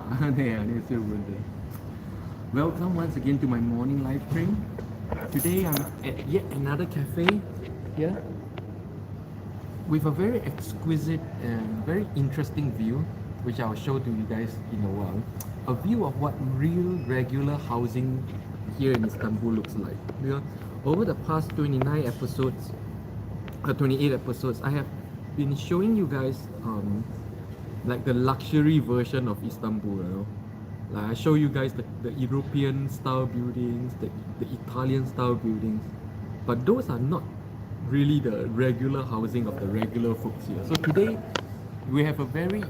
Yeah, it's your brother. Welcome once again to my morning live stream. Today I'm at yet another cafe here with a very exquisite and very interesting view, which I'll show to you guys in a while. A view of what real regular housing here in Istanbul looks like. You know, over the past 29 episodes, 28 episodes, I have been showing you guys like the luxury version of Istanbul, you know. Like I show you guys the European style buildings, the Italian style buildings, but those are not really the regular housing of the regular folks here. So today we have a very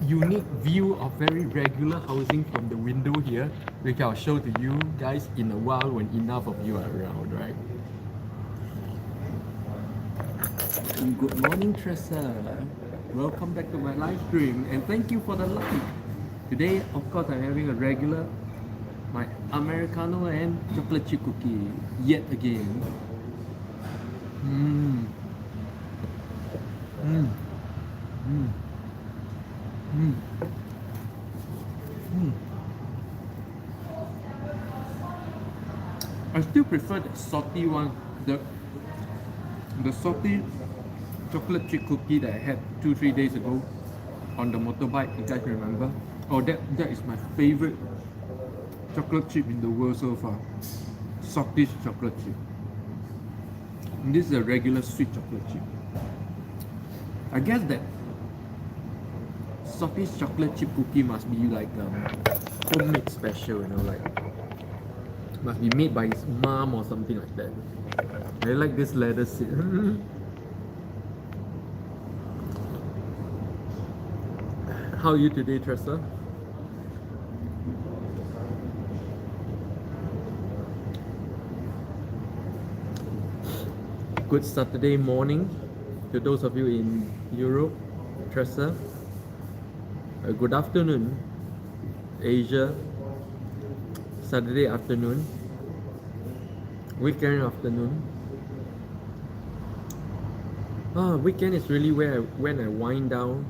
unique view of very regular housing from the window here, which I'll show to you guys in a while when enough of you are around, right? Good morning, Tressa. Welcome back to my live stream and thank you for the like. Today, of course, I'm having a regular, my Americano and chocolate chip cookie, yet again. Mmm. Mmm. Mmm. Mmm. Mmm. I still prefer the salty one, the salty chocolate chip cookie that I had 2-3 days ago on the motorbike. You guys remember? Oh, that is my favorite chocolate chip in the world so far. Saltish chocolate chip. And this is a regular sweet chocolate chip. I guess that saltish chocolate chip cookie must be like homemade special, you know, like must be made by his mom or something like that. I like this leather seat. How are you today, Tressa? Good Saturday morning to those of you in Europe, Tressa. Good afternoon, Asia. Saturday afternoon. Weekend afternoon. Weekend is really when I wind down.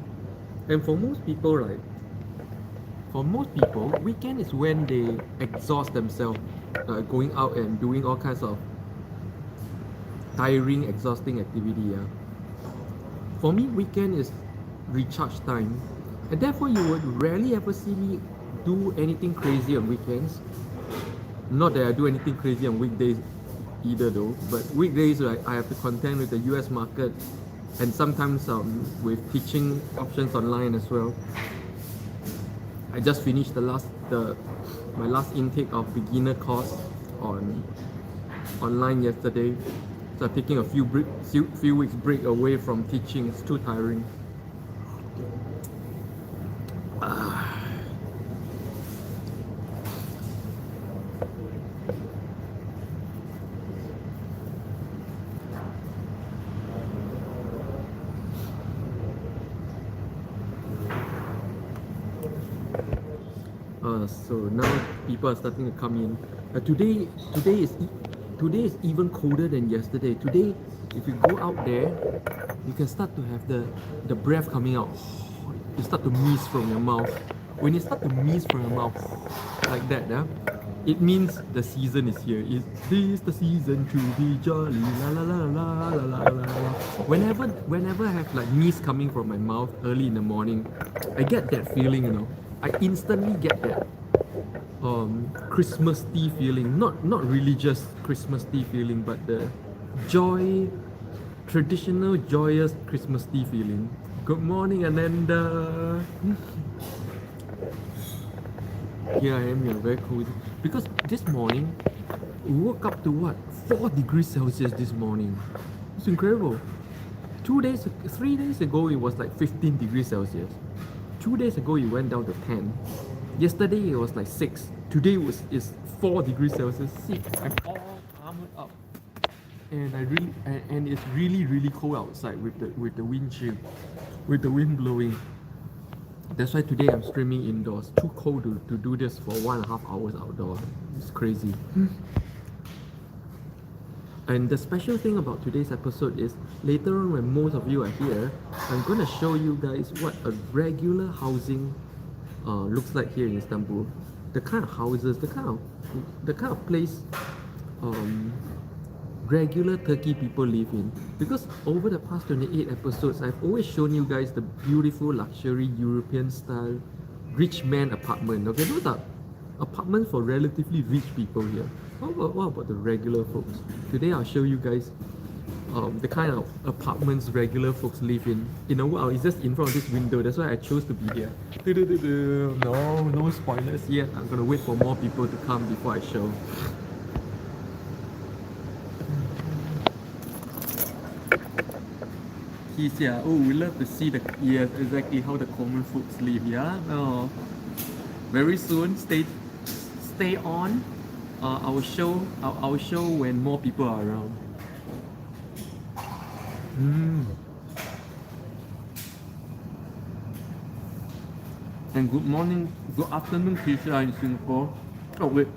And for most people, right? For most people, weekend is when they exhaust themselves, going out and doing all kinds of tiring, exhausting activity. Yeah. For me, weekend is recharge time, and therefore you would rarely ever see me do anything crazy on weekends. Not that I do anything crazy on weekdays either, though. But weekdays, right, I have to contend with the U.S. market, and sometimes with teaching options online as well. I just finished my last intake of beginner course on online yesterday. So I'm taking a few weeks break away from teaching. It's too tiring. So now people are starting to come in. Today is even colder than yesterday. Today, if you go out there, you can start to have the breath coming out. You start to mist from your mouth. When you start to mist from your mouth like that, it means the season is here. Is this the season to be jolly? La la la la la la la. Whenever I have like mist coming from my mouth early in the morning, I get that feeling, you know. I instantly get that Christmas tea feeling, not religious Christmas tea feeling, but the traditional joyous Christmas tea feeling. Good morning, Ananda. Here I am, very cool. Because this morning, we woke up to what? 4 degrees Celsius this morning. It's incredible. 3 days ago, it was like 15 degrees Celsius. 2 days ago, it went down to 10. Yesterday, it was like 6. Today is 4 degrees Celsius. See, I'm all armored up. And it's really cold outside with the wind chill, with the wind blowing. That's why today I'm streaming indoors. Too cold to do this for 1.5 hours outdoors. It's crazy. And the special thing about today's episode is later on when most of you are here, I'm gonna show you guys what a regular housing looks like here in Istanbul. The kind of houses, the kind of place regular Turkey people live in. Because over the past 28 episodes, I've always shown you guys the beautiful luxury European style rich man apartment. Okay, those are apartments for relatively rich people here. What about the regular folks? Today I'll show you guys the kind of apartments regular folks live in. In a while, it's just in front of this window. That's why I chose to be here. No spoilers yet. I'm gonna wait for more people to come before I show. Yeah. Oh, we love to see the exactly how the common folks live. Yeah. Oh, very soon. Stay on. I will show when more people are around. And good morning, good afternoon, Keisha in Singapore. Oh wait,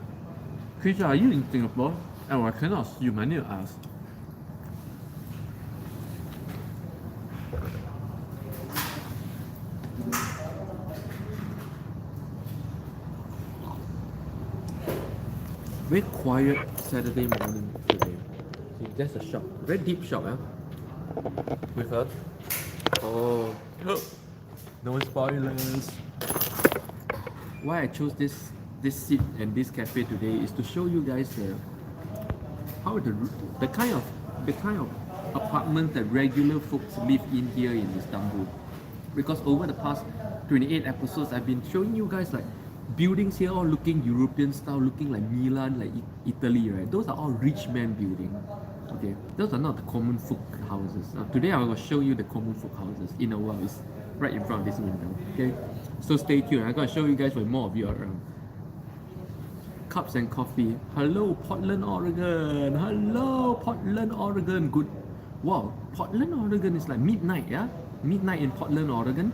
Keisha, are you in Singapore? Oh, I cannot see you. I need to ask. Very quiet Saturday morning today. See, that's a shop. Very deep shop, with her. Oh, no spoilers. Why I chose this seat and this cafe today is to show you guys how the kind of apartment that regular folks live in here in Istanbul. Because over the past 28 episodes, I've been showing you guys like buildings here all looking European style, looking like Milan, like Italy, right? Those are all rich man buildings. Okay, those are not the common folk houses. Today I will show you the common folk houses in a while. It's right in front of this window. Okay, so stay tuned. I'm gonna show you guys when more of you are around. Cups and coffee. Hello, Portland, Oregon. Hello, Portland, Oregon. Good. Wow, Portland, Oregon is like midnight. Yeah, midnight in Portland, Oregon.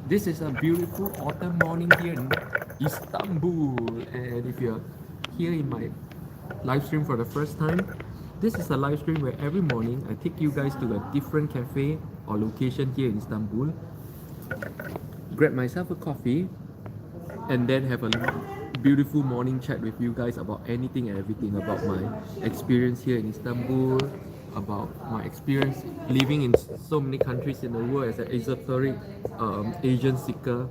This is a beautiful autumn morning here in Istanbul. And if you're here in my live stream for the first time, this is a live stream where every morning I take you guys to a different cafe or location here in Istanbul, grab myself a coffee, and then have a beautiful morning chat with you guys about anything and everything about my experience here in Istanbul, about my experience living in so many countries in the world as an esoteric Asian seeker,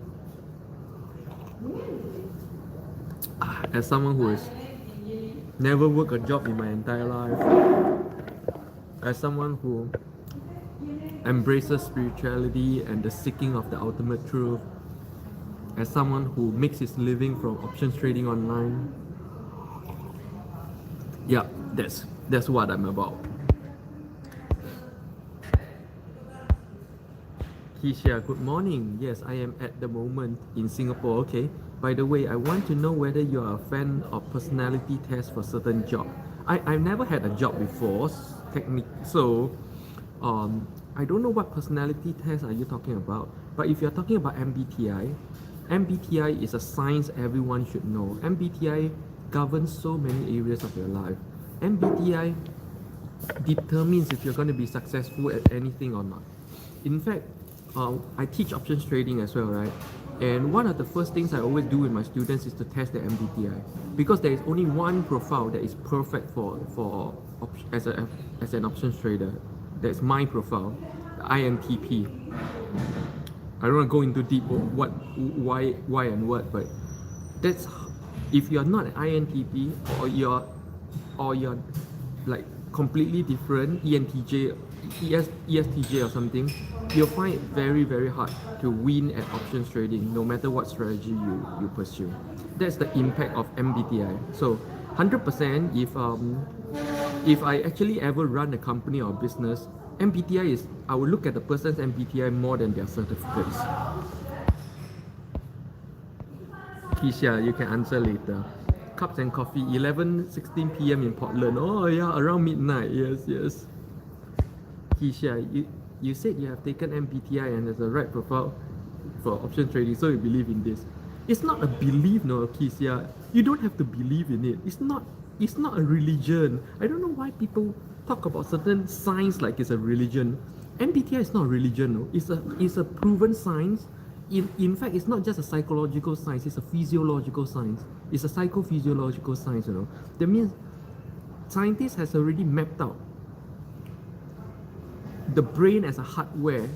as someone who has never worked a job in my entire life, as someone who embraces spirituality and the seeking of the ultimate truth, as someone who makes his living from options trading online. Yeah, that's what I'm about. Keisha, good morning. Yes, I am at the moment in Singapore. Okay. By the way, I want to know whether you are a fan of personality tests for certain job. I've never had a job before, so I don't know what personality test are you talking about. But if you're talking about MBTI is a science everyone should know. MBTI governs so many areas of your life. MBTI determines if you're going to be successful at anything or not. In fact, I teach options trading as well, right? And one of the first things I always do with my students is to test their MBTI, because there is only one profile that is perfect as an options trader. That's my profile, the INTP. I don't want to go into deep why and what, but that's if you're not an INTP or you're like completely different, ENTJ, ESTJ or something, you'll find it very, very hard to win at options trading, no matter what strategy you pursue. That's the impact of MBTI. So 100%, if I actually ever run a company or business, MBTI is, I will look at the person's MBTI more than their certificates. Keisha, you can answer later. Cups and coffee, 11:16 p.m. in Portland. Oh yeah, around midnight. Yes. Keisha, you said you have taken MBTI and there's a right profile for option trading, so you believe in this. It's not a belief, no, Keisha. You don't have to believe in it. It's not a religion. I don't know why people talk about certain science like it's a religion. MBTI is not a religion, no. It's a proven science. in fact, it's not just a psychological science, it's a physiological science. It's a psychophysiological science, you know. That means scientists has already mapped out the brain as a hardware,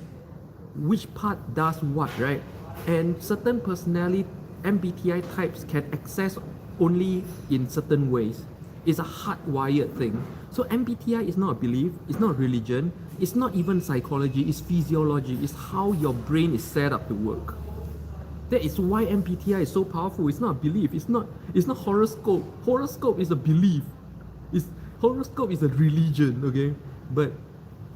which part does what, right? And certain personality MBTI types can access only in certain ways. It's a hardwired thing. So MBTI is not a belief, it's not religion, it's not even psychology, it's physiology, it's how your brain is set up to work. That is why MBTI is so powerful. It's not a belief, it's not horoscope. Horoscope is a belief. Horoscope is a religion, okay? But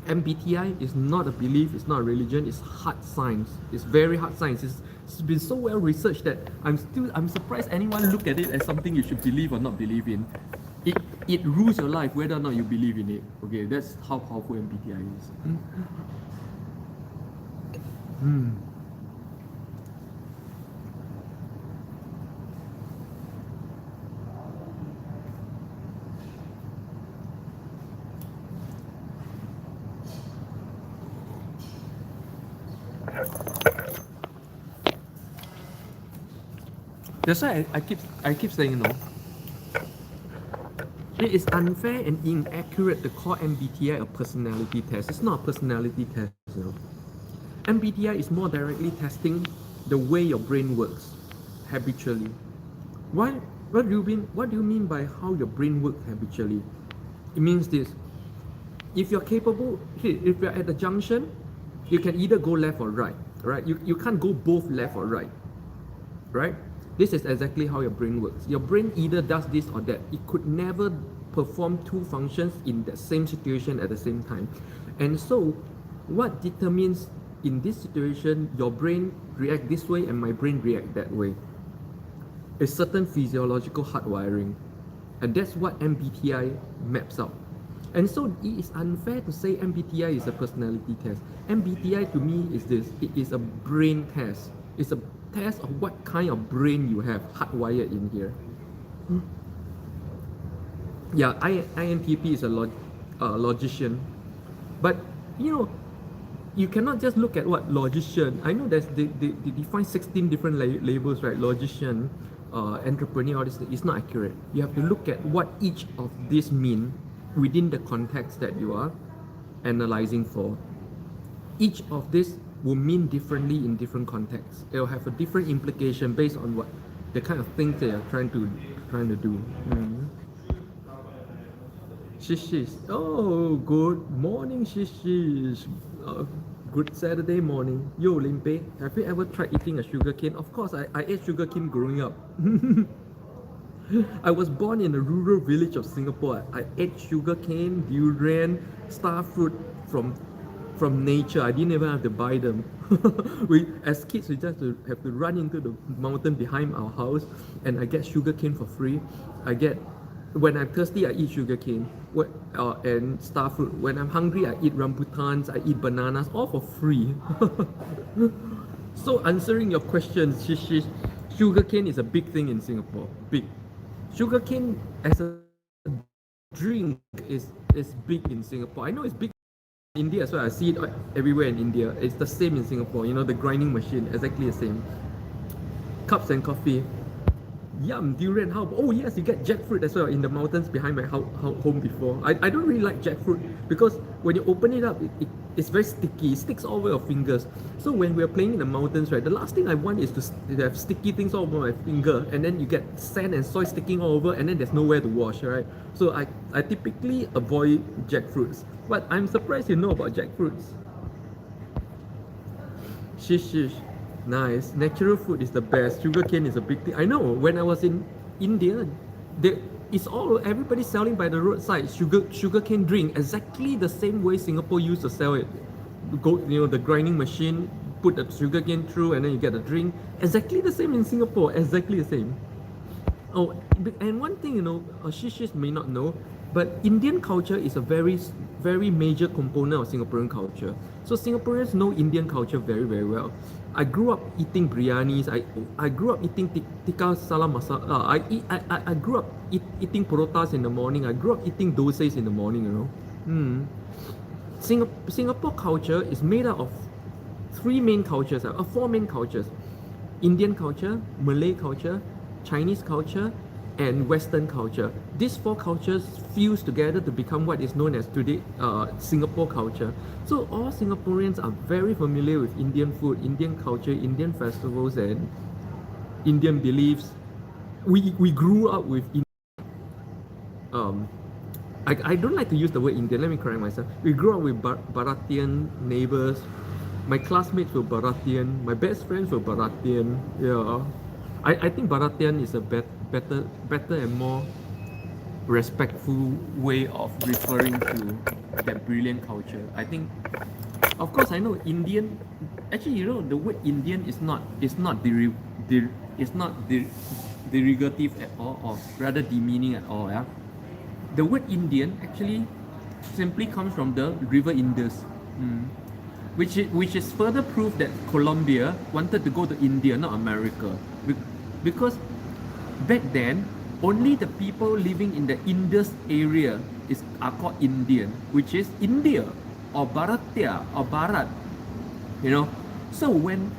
MBTI is not a belief, it's not a religion, it's hard science. It's very hard science. It's been so well researched that I'm surprised anyone look at it as something you should believe or not believe in. It rules your life whether or not you believe in it. Okay, that's how powerful MBTI is. That's why I keep saying, you know, it is unfair and inaccurate to call MBTI a personality test. It's not a personality test, you know. MBTI is more directly testing the way your brain works habitually. What do you mean by how your brain works habitually? It means this. If you're capable, if you're at the junction, you can either go left or right, right? You can't go both left or right, right? This is exactly how your brain works. Your brain either does this or that. It could never perform two functions in the same situation at the same time. And so, what determines in this situation your brain react this way and my brain react that way? A certain physiological hardwiring. And that's what MBTI maps out. And so it is unfair to say MBTI is a personality test. MBTI to me is this. It is a brain test. It's a test of what kind of brain you have hardwired in here. Yeah, INTP is a logician, but you know, you cannot just look at what logician. I know that they define 16 different labels, right? Logician, entrepreneur, all this. It's not accurate. You have to look at what each of these mean within the context that you are analyzing for. Each of this will mean differently in different contexts. It will have a different implication based on what the kind of things they are trying to do. Shishish. Oh, good morning, Shishish. Good Saturday morning. Yo, Limpeh, have you ever tried eating a sugarcane? Of course, I ate sugarcane growing up. I was born in a rural village of Singapore. I ate sugarcane, durian, star fruit from nature. I didn't even have to buy them. As kids, we just have to run into the mountain behind our house, and I get sugarcane for free. When I'm thirsty, I eat sugarcane and star fruit. When I'm hungry, I eat rambutans, I eat bananas, all for free. So answering your question, sugarcane is a big thing in Singapore. Big. Sugarcane as a drink is big in Singapore. I know it's big in India as well. I see it everywhere in India. It's the same in Singapore. You know, the grinding machine, exactly the same. Cups and coffee. Yum, durian. Oh yes, you get jackfruit as well in the mountains behind my home before. I don't really like jackfruit because when you open it up, it's very sticky. It sticks all over your fingers. So when we're playing in the mountains, right, the last thing I want is to have sticky things all over my finger, and then you get sand and soil sticking all over, and then there's nowhere to wash, right? So I typically avoid jackfruits. But I'm surprised you know about jackfruits. Shish. Nice. Natural food is the best. Sugarcane is a big thing. I know. When I was in India, everybody's selling by the roadside sugarcane drink exactly the same way Singapore used to sell it. The grinding machine, put the sugarcane through, and then you get a drink. Exactly the same in Singapore. Exactly the same. Oh, and one thing Shishis may not know, but Indian culture is a very, very major component of Singaporean culture. So Singaporeans know Indian culture very, very well. I grew up eating biryanis. I grew up eating tikka salam masala. I grew up eating parotas in the morning. I grew up eating dosas in the morning. Singapore culture is made up of three main cultures, four main cultures: Indian culture, Malay culture, Chinese culture, and Western culture. These four cultures fuse together to become what is known as today Singapore culture. So all Singaporeans are very familiar with Indian food, Indian culture, Indian festivals, and Indian beliefs. We grew up with I don't like to use the word Indian, let me correct myself. We grew up with Bharatian neighbors. My classmates were Bharatian, my best friends were Bharatian. Yeah. I think Bharatian is a better and more respectful way of referring to that brilliant culture. I think, of course, I know Indian. Actually, you know, the word Indian is not derogative at all, or rather demeaning at all. Yeah, the word Indian actually simply comes from the river Indus. Which is further proof that Colombia wanted to go to India, not America, because back then only the people living in the Indus area are called Indian, which is India or Bharatiya or Bharat, you know. So when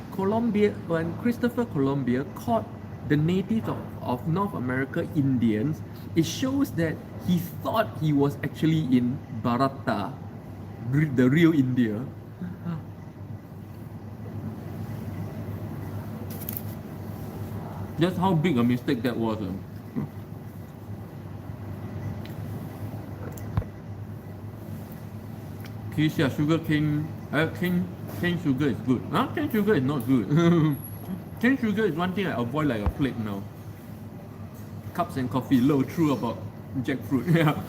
Christopher Columbus called the natives of North America Indians, it shows that he thought he was actually in Bharata, the real India. Just how big a mistake that was. Kisha, sugar cane sugar is good. Huh? Cane sugar is not good. Cane sugar is one thing I avoid like a plague now. Cups and coffee, low true about jackfruit. Yeah.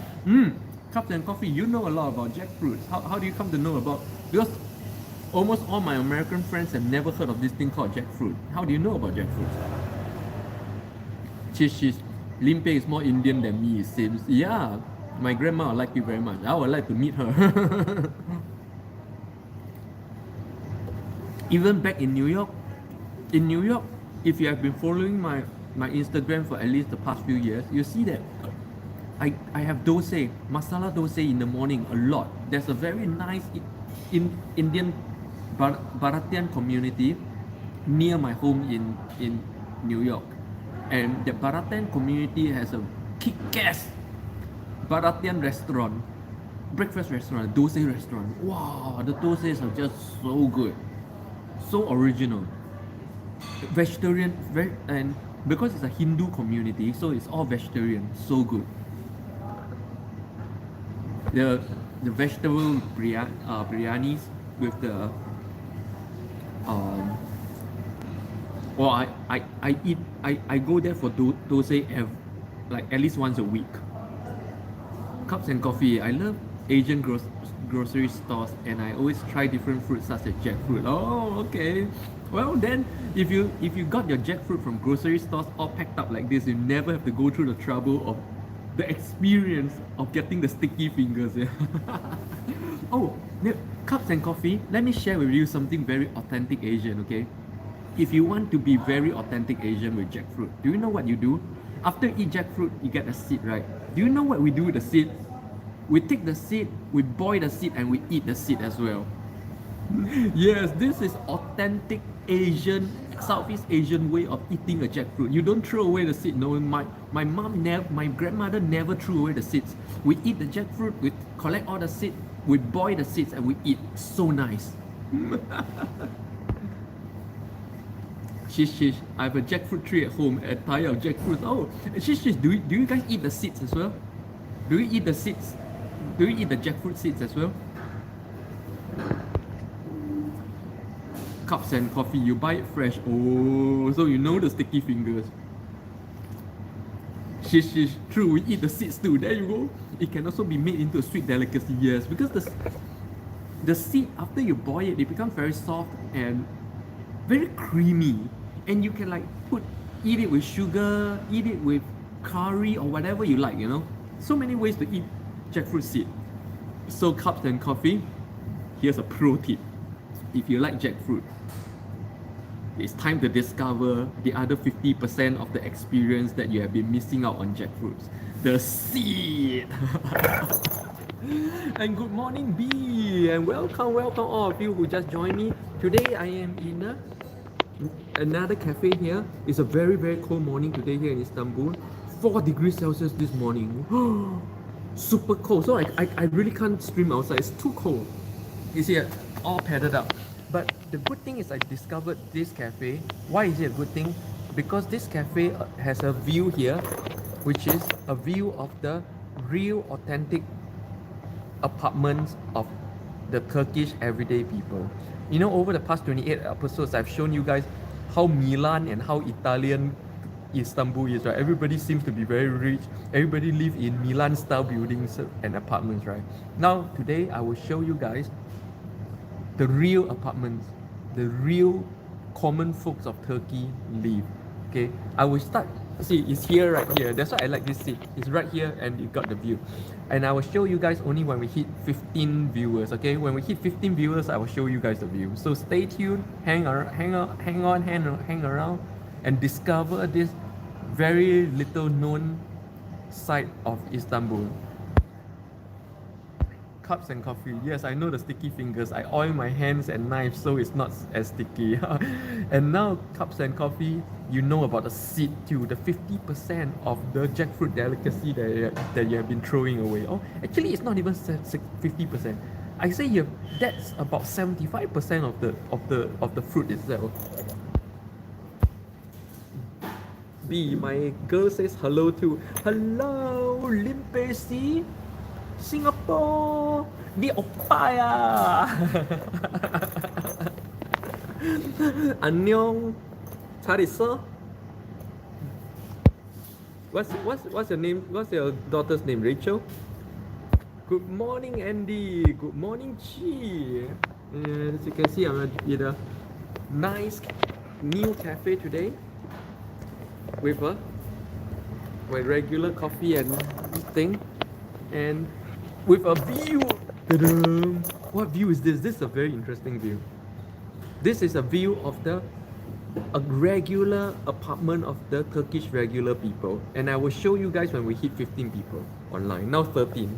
Cups and coffee, you know a lot about jackfruit. How do you come to know about? Because almost all my American friends have never heard of this thing called jackfruit. How do you know about jackfruit? Cheese. Limpeh is more Indian than me, it seems. Yeah, my grandma would like you very much. I would like to meet her. Even back in New York, if you have been following my Instagram for at least the past few years, you see that I have dosa, masala dosa in the morning a lot. There's a very nice Indian Bharatian community near my home in New York. And the Bharatian community has a kick-ass Bharatian restaurant, breakfast restaurant, dosa restaurant. Wow, the dosas are just so good, so original. Vegetarian, and because it's a Hindu community, so it's all vegetarian. So good. The vegetable biryanis with the well, I go there for dosa like at least once a week. Cups and coffee. I love Asian grocery stores, and I always try different fruits such as jackfruit. Oh, okay. Well then, if you got your jackfruit from grocery stores all packed up like this, you never have to go through the trouble of the experience of getting the sticky fingers. Yeah. Oh, cups and coffee. Let me share with you something very authentic Asian. Okay. If you want to be very authentic Asian with jackfruit, do you know what you do? After you eat jackfruit, you get a seed, right? Do you know what we do with the seed? We take the seed, we boil the seed, and we eat the seed as well. Yes, this is authentic Asian, Southeast Asian way of eating a jackfruit. You don't throw away the seed. No, my grandmother never threw away the seeds. We eat the jackfruit, we collect all the seeds, we boil the seeds, and we eat. So nice. Shish, I have a jackfruit tree at home, a tire of jackfruit. Oh, shish, do you guys eat the seeds as well? Do you eat the seeds? Do you eat the jackfruit seeds as well? Cups and coffee, you buy it fresh. Oh, so you know the sticky fingers. Shish, true, we eat the seeds too. There you go. It can also be made into a sweet delicacy, yes, because the seed, after you boil it, it becomes very soft and very creamy, and you can like eat it with sugar, eat it with curry or whatever you like, you know. So many ways to eat jackfruit seed. So cups and coffee, here's a pro tip. If you like jackfruit, it's time to discover the other 50% of the experience that you have been missing out on jackfruits. The seed. And good morning, B, and welcome all of you who just joined me. Today I am in another cafe here. It's a very, very cold morning today here in Istanbul. 4 degrees Celsius this morning. Super cold. So I really can't stream outside. It's too cold. You see, all padded up. But the good thing is I discovered this cafe. Why is it a good thing? Because this cafe has a view here, which is a view of the real authentic apartments of the Turkish everyday people. You know, over the past 28 episodes, I've shown you guys how Milan and how Italian Istanbul is, right? Everybody seems to be very rich. Everybody live in Milan style buildings and apartments, right? Now, today I will show you guys the real apartments, the real common folks of Turkey live. Okay, I will start. See, it's here, right here. That's why I like this seat. It's right here, and you got the view. And I will show you guys only when we hit 15 viewers. Okay, when we hit 15 viewers, I will show you guys the view. So stay tuned, hang around, and discover this very little known side of Istanbul. Cups and coffee. Yes, I know the sticky fingers. I oil my hands and knives so it's not as sticky. And now cups and coffee, you know about the seed too, the 50% of the jackfruit delicacy that you have been throwing away. Oh, actually it's not even 50%. I say that's about 75% of the fruit itself. B, my girl says hello too. Hello, Limpeh, see? Singapore, ni oppa ya. 안녕, 잘 있어? What's your name? What's your daughter's name? Rachel. Good morning, Andy. Good morning, Chi. And as you can see, I'm at a nice new cafe today with my regular coffee and thing, and with a view. Ta-da! What view is this? This is a very interesting view. This is a view of a regular apartment of the Turkish regular people, and I will show you guys when we hit 15 people online. Now 13.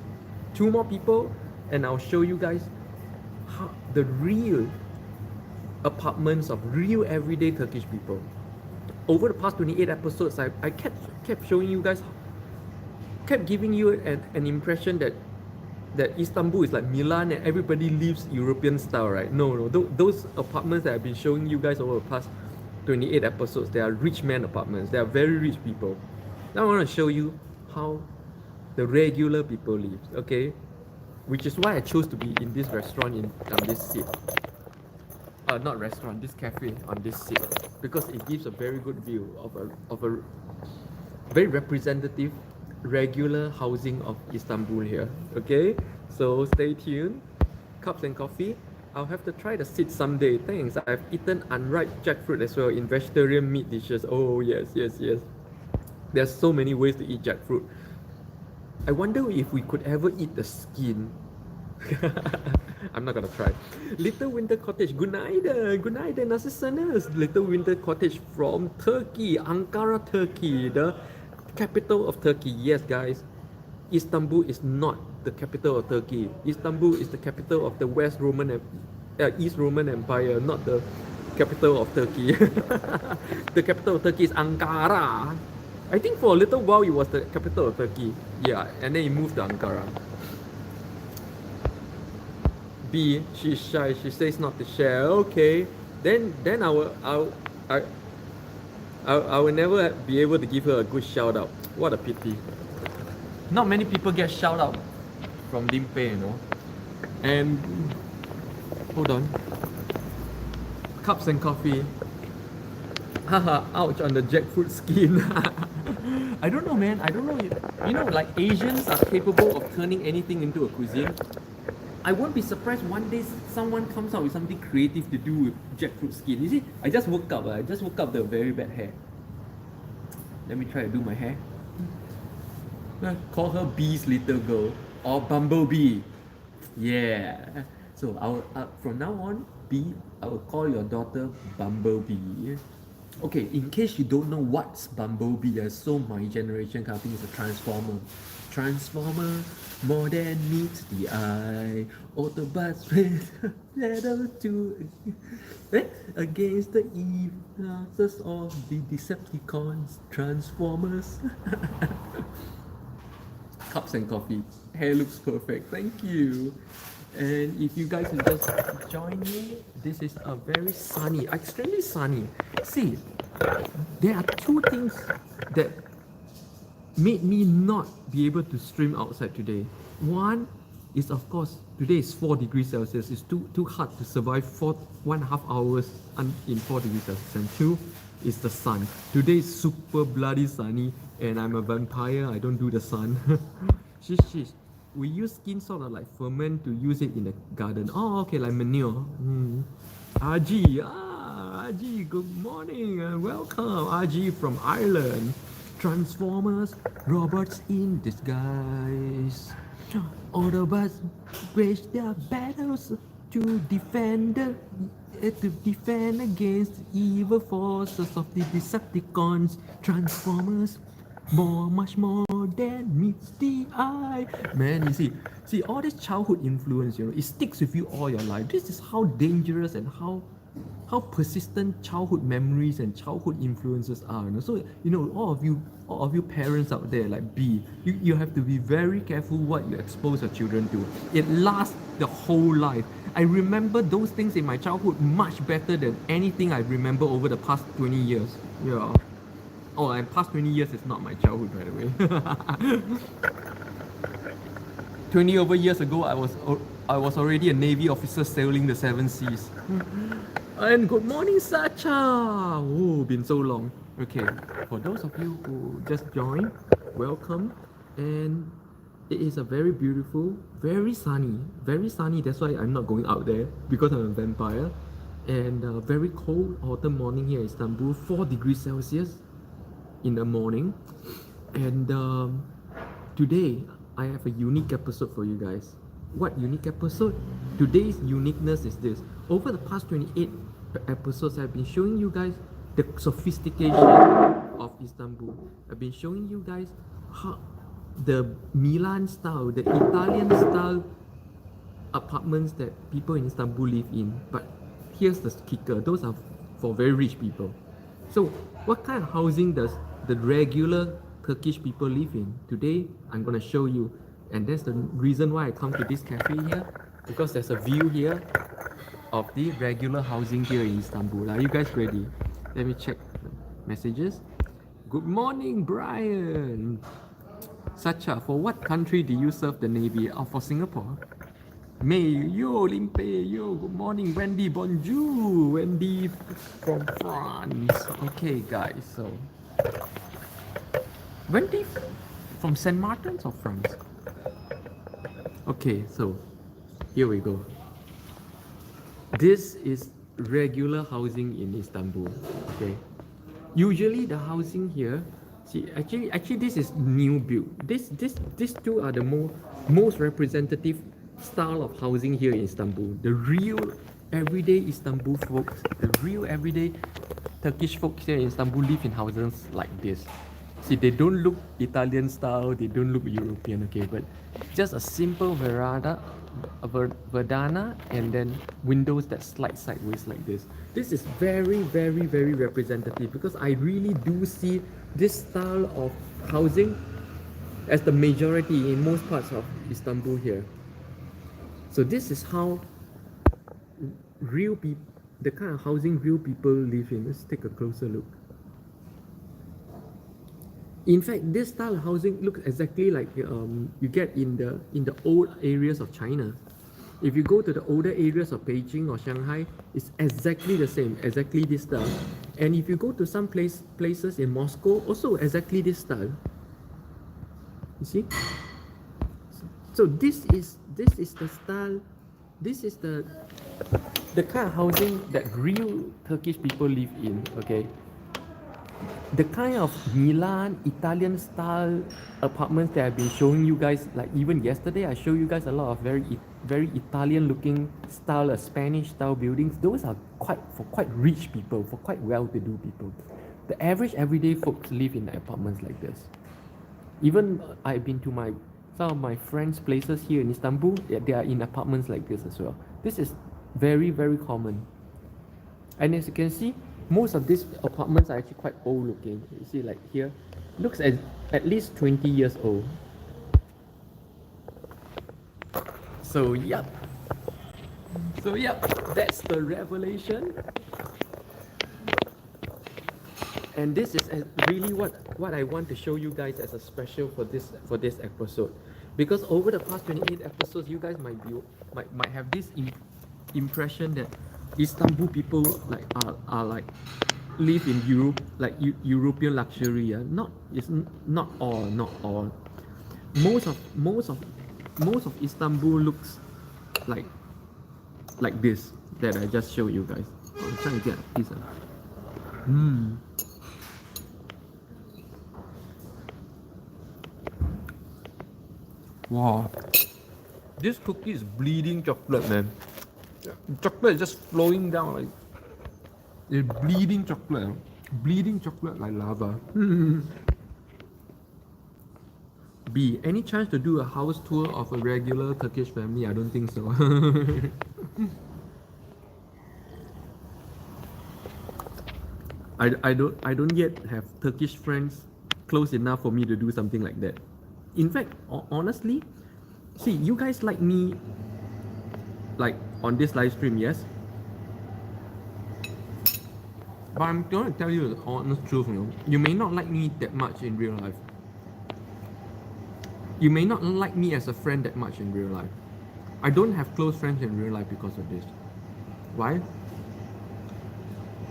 2 more people, and I'll show you guys how the real apartments of real everyday Turkish people. Over the past 28 episodes, I kept showing you guys, kept giving you an impression that Istanbul is like Milan and everybody lives European style, right? No, those apartments that I've been showing you guys over the past 28 episodes, they are rich man apartments. They are very rich people. Now I want to show you how the regular people live, okay? Which is why I chose to be in this restaurant on this seat. Not restaurant, this cafe on this seat, because it gives a very good view of a very representative regular housing of Istanbul here. Okay, so stay tuned. Cups and coffee. I'll have to try the seed someday. Thanks. I've eaten unripe jackfruit as well in vegetarian meat dishes. Oh yes. There's so many ways to eat jackfruit. I wonder if we could ever eat the skin. I'm not gonna try. Little Winter Cottage. Günaydın. Nasılsınız? Little Winter Cottage from Turkey, Ankara, Turkey, the capital of Turkey. Yes, guys, Istanbul is not the capital of Turkey. Istanbul is the capital of the East Roman Empire, not the capital of Turkey. The capital of Turkey is Ankara. I think for a little while it was the capital of Turkey. Yeah, and then it moved to Ankara. B, she's shy. She says not to share. Okay, then I will never be able to give her a good shout out. What a pity. Not many people get shout out from Limpeh, you know. And hold on. Cups and coffee. Haha, ouch on the jackfruit skin. I don't know, man. I don't know. You know, like Asians are capable of turning anything into a cuisine. I won't be surprised one day someone comes out with something creative to do with jackfruit skin. You see, I just woke up the very bad hair. Let me try to do my hair. Call her Bee's little girl or Bumblebee. Yeah. So from now on, Bee, I will call your daughter Bumblebee. Okay, in case you don't know what's Bumblebee, so my generation kind of thing is a transformer. Transformer, more than meets the eye. Autobots with battle to against the evil of the Decepticons. Transformers. Cups and coffee. Hair looks perfect. Thank you. And if you guys will just join me, this is a very sunny, extremely sunny. See, there are two things that made me not be able to stream outside today. One is, of course, today is 4 degrees Celsius. It's too hard to survive 1.5 hours in 4 degrees Celsius. And two is the sun. Today is super bloody sunny, and I'm a vampire. I don't do the sun. Shish. We use skin sort of like ferment to use it in the garden. Oh, okay, like manure. RG, good morning and welcome. RG from Ireland. Transformers, robots in disguise. Autobots wage their battles to defend against evil forces of the Decepticons. Transformers, much more than meets the eye. Man, you see all this childhood influence, it sticks with you all your life. This is how dangerous and how persistent childhood memories and childhood influences are. So all of you parents out there, like you have to be very careful what you expose your children to. It lasts the whole life. I remember those things in my childhood much better than anything I remember over the past 20 years. Yeah. Oh, and past 20 years is not my childhood, by the way. 20 over years ago, I was already a Navy officer sailing the 7 seas. And good morning, Sacha! Oh, been so long. Okay, for those of you who just joined, welcome. And it is a very beautiful, very sunny. That's why I'm not going out there, because I'm a vampire. And a very cold autumn morning here in Istanbul, 4 degrees Celsius in the morning. And today I have a unique episode for you guys. What unique episode? Today's uniqueness is this. Over the past 28 episodes, I've been showing you guys the sophistication of Istanbul. I've been showing you guys how the Milan style, the Italian style apartments that people in Istanbul live in. But here's the kicker, those are for very rich people. So what kind of housing does the regular Turkish people live in? Today I'm going to show you, and that's the reason why I come to this cafe here, because there's a view here of the regular housing here in Istanbul. Are you guys ready? Let me check messages. Good morning, Brian. Sacha, for what country do you serve the Navy? Oh, for Singapore. May, yo, Limpeh, yo, good morning, Wendy, bonjour, Wendy from France. Okay, guys, so Wendy from Saint Martin's or France? Okay, so here we go. This is regular housing in Istanbul. Okay, usually the housing here, see, actually this is new build. These two are the most representative style of housing here in Istanbul. The real everyday Istanbul folks, the real everyday Turkish folks here in Istanbul live in houses like this. See, they don't look Italian style, they don't look European, okay, but just a simple veranda, verdana, and then windows that slide sideways like this. This is very, very, very representative, because I really do see this style of housing as the majority in most parts of Istanbul here. So this is how real people, the kind of housing real people live in. Let's take a closer look. In fact, this style of housing looks exactly like you get in the old areas of China. If you go to the older areas of Beijing or Shanghai, it's exactly the same, exactly this style. And if you go to some places in Moscow, also exactly this style. You see? So this is the style, this is the kind of housing that real Turkish people live in, okay? the kind of Milan Italian style apartments that I've been showing you guys, like even yesterday, I showed you guys a lot of very Italian looking style, Spanish style buildings. Those are quite rich people, for quite well-to-do people. The average everyday folks live in apartments like this. Even I've been to some of my friends' places here in Istanbul. They are in apartments like this as well. This is very common. And as you can see, most of these apartments are actually quite old looking. You see, like here, looks at least 20 years old. So yep, that's the revelation. And this is really what I want to show you guys as a special for this episode, because over the past 28 episodes, you guys might have this impression that Istanbul people are like live in Europe, like European luxury. Yeah? It's not all. Most of Istanbul looks like this that I just showed you guys. I'm trying to get a piece of. Wow, this cookie is bleeding chocolate, man. Chocolate is just flowing down like it's bleeding chocolate like lava. B, any chance to do a house tour of a regular Turkish family? I don't think so. I don't yet have Turkish friends close enough for me to do something like that. In fact, honestly, see, you guys like me, like on this live stream, yes? But I'm going to tell you the honest truth, you may not like me that much in real life. You may not like me as a friend that much in real life. I don't have close friends in real life because of this. Why?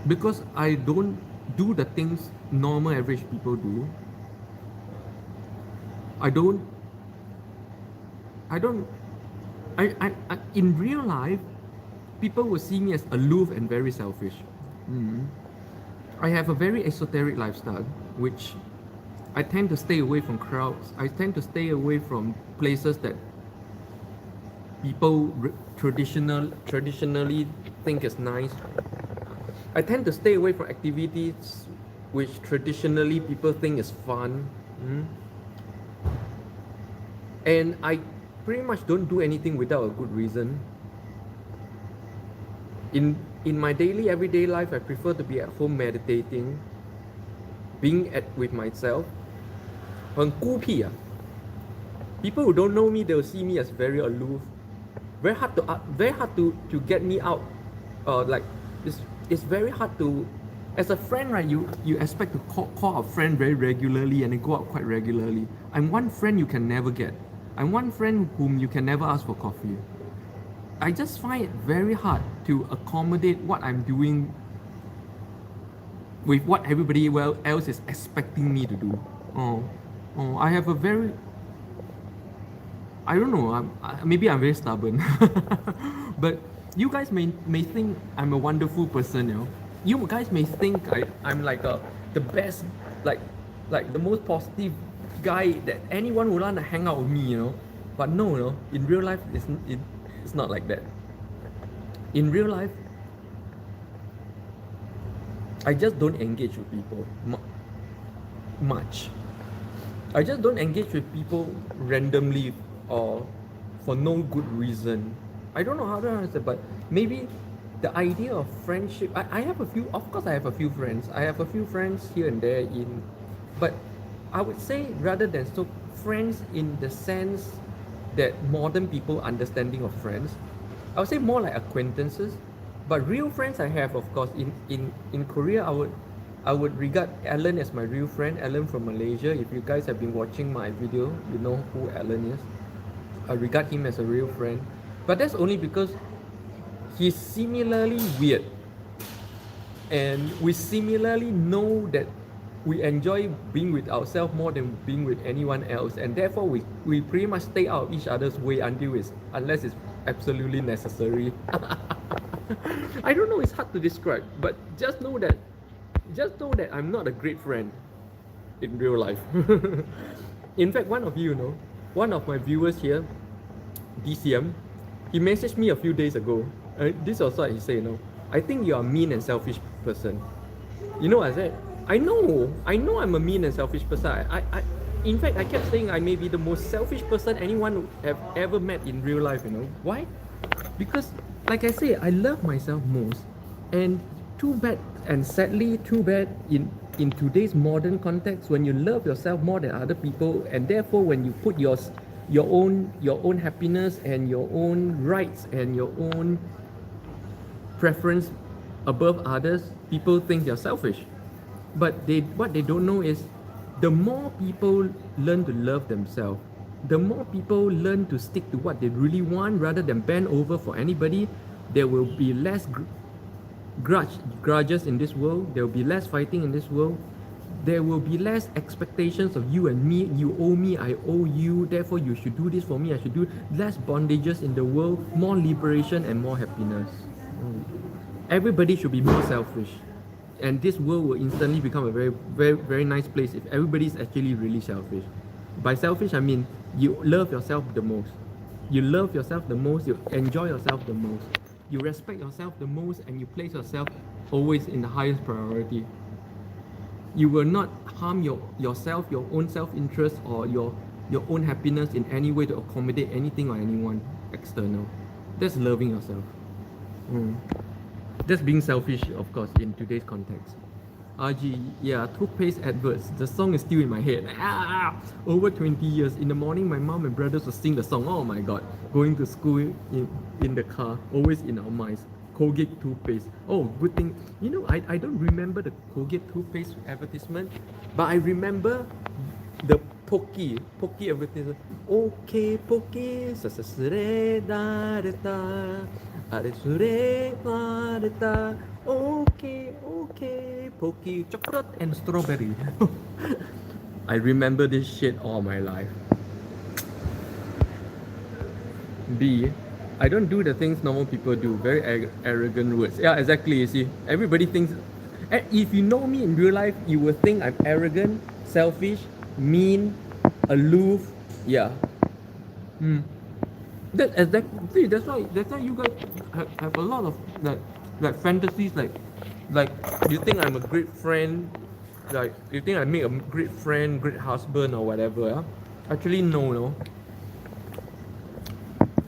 Because I don't do the things normal average people do. In real life, people will see me as aloof and very selfish. I have a very esoteric lifestyle, which I tend to stay away from crowds. I tend to stay away from places that people traditionally think is nice. I tend to stay away from activities which traditionally people think is fun. And I pretty much don't do anything without a good reason. In my daily, everyday life, I prefer to be at home meditating, being with myself. 很孤僻啊. People who don't know me, they'll see me as very aloof. Very hard to get me out. It's very hard to, as a friend, right? You expect to call a friend very regularly and then go out quite regularly. I'm one friend you can never get. I'm one friend whom you can never ask for coffee. I just find it very hard to accommodate what I'm doing with what everybody else is expecting me to do. I have a very, I don't know, maybe I'm very stubborn. But you guys may think I'm a wonderful person, You guys may think I'm like the best, like the most positive guy that anyone would want to hang out with me, But no, in real life, it's not like that. In real life, I just don't engage with people much. I just don't engage with people randomly or for no good reason. I don't know how to answer, but maybe the idea of friendship. I have a few. Of course, I have a few friends. I have a few friends here and there but I would say rather than friends in the sense that modern people understanding of friends, I would say more like acquaintances. But real friends I have, of course. In Korea, I would regard Alan as my real friend. Alan from Malaysia. If you guys have been watching my video, you know who Alan is. I regard him as a real friend. But that's only because he's similarly weird. And we similarly know that we enjoy being with ourselves more than being with anyone else. And therefore, we pretty much stay out of each other's way unless it's absolutely necessary. I don't know, it's hard to describe. But just know that just know that I'm not a great friend in real life. In fact, one of my viewers here, DCM, he messaged me a few days ago. This was what he said, I think you're a mean and selfish person. You know what I said? I know I'm a mean and selfish person. In fact, I kept saying I may be the most selfish person anyone have ever met in real life, Why? Because, like I say, I love myself most. And too bad, and sadly, too bad in today's modern context, when you love yourself more than other people, and therefore when you put your own happiness and your own rights and your own preference above others, people think you're selfish. But what they don't know is, the more people learn to love themselves, the more people learn to stick to what they really want rather than bend over for anybody, there will be less grudges in this world, there will be less fighting in this world, there will be less expectations of you and me. You owe me, I owe you, therefore you should do this for me, I should do less bondages in the world, more liberation and more happiness. Everybody should be more selfish, and this world will instantly become a very, very, very nice place if everybody is actually really selfish. By selfish, I mean you love yourself the most. You love yourself the most, you enjoy yourself the most, you respect yourself the most, and you place yourself always in the highest priority. You will not harm yourself, your own self-interest, or your own happiness in any way to accommodate anything or anyone external. That's loving yourself. That's being selfish, of course, in today's context. RG, yeah, toothpaste adverts. The song is still in my head. Over 20 years. In the morning, my mom and brothers would sing the song. Oh my god. Going to school in the car, always in our minds. Colgate toothpaste. Oh, good thing. I don't remember the Colgate toothpaste advertisement, but I remember the Pocky advertisement. Okay, Pocky. Okay, Pocky, chocolate and strawberry. I remember this shit all my life. B, I don't do the things normal people do. Very arrogant words. Yeah, exactly. You see, everybody thinks. If you know me in real life, you will think I'm arrogant, selfish, mean, aloof. Yeah. That's why you guys have a lot of like fantasies, like you think I'm a great friend, like you think I make a great friend, great husband or whatever. Yeah? Actually, no.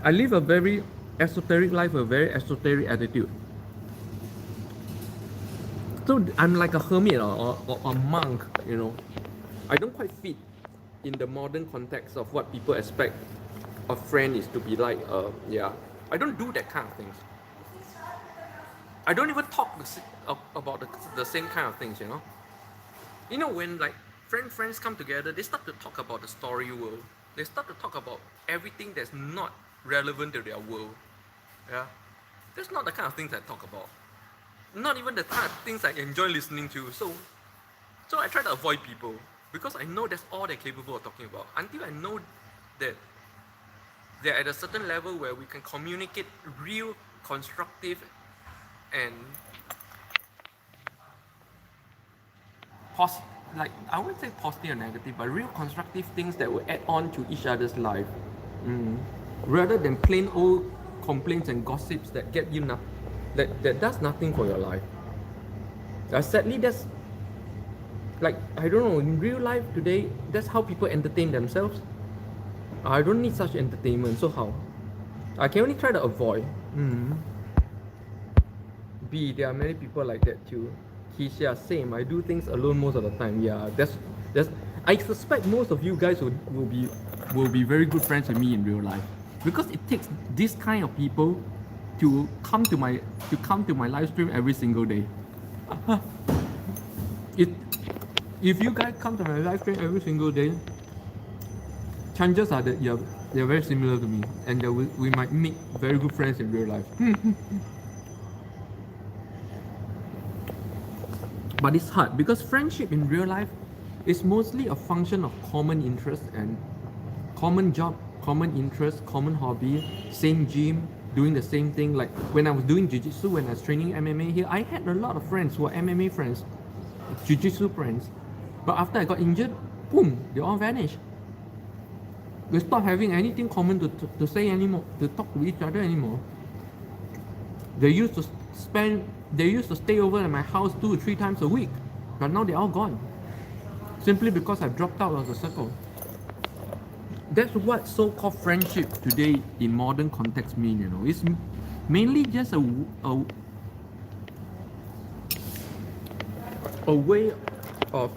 I live a very esoteric life, a very esoteric attitude. So I'm like a hermit or a monk, I don't quite fit in the modern context of what people expect a friend is to be like. I don't do that kind of things. I don't even talk about the same kind of things, when like friends come together, they start to talk about the story world. They start to talk about everything that's not relevant to their world. Yeah, that's not the kind of things I talk about. Not even the kind of things I enjoy listening to. So I try to avoid people because I know that's all they're capable of talking about. Until I know that they're at a certain level where we can communicate real, constructive, and I wouldn't say positive or negative, but real constructive things that will add on to each other's life, rather than plain old complaints and gossips that get you that does nothing for your life. Sadly, that's like, I don't know, in real life today, that's how people entertain themselves. I don't need such entertainment, so how? I can only try to avoid. B, there are many people like that too. Keisha, same. I do things alone most of the time. Yeah, that's. I suspect most of you guys will be very good friends with me in real life, because it takes this kind of people to come to my live stream every single day. If you guys come to my live stream every single day, chances are that they're very similar to me, and that we might make very good friends in real life. But it's hard because friendship in real life is mostly a function of common interests and common job, common interest, common hobby, same gym, doing the same thing. Like when I was doing jiu-jitsu, when I was training MMA here, I had a lot of friends who are MMA friends. jiu-jitsu friends. But after I got injured, boom, they all vanished. We stopped having anything common to say anymore, to talk to each other anymore. They used to stay over at my house 2 or 3 times a week, but now they're all gone. Simply because I've dropped out of the circle. That's what so-called friendship today in modern context mean, you know. It's mainly just a way of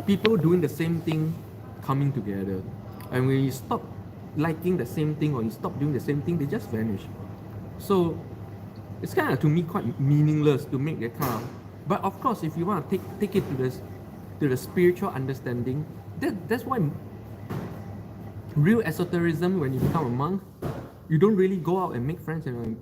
people doing the same thing coming together. And when you stop liking the same thing or you stop doing the same thing, they just vanish. So it's kind of, to me, quite meaningless to make that kind of. But of course, if you want to take it to the spiritual understanding, that's why real esotericism, when you become a monk, you don't really go out and make friends, you know.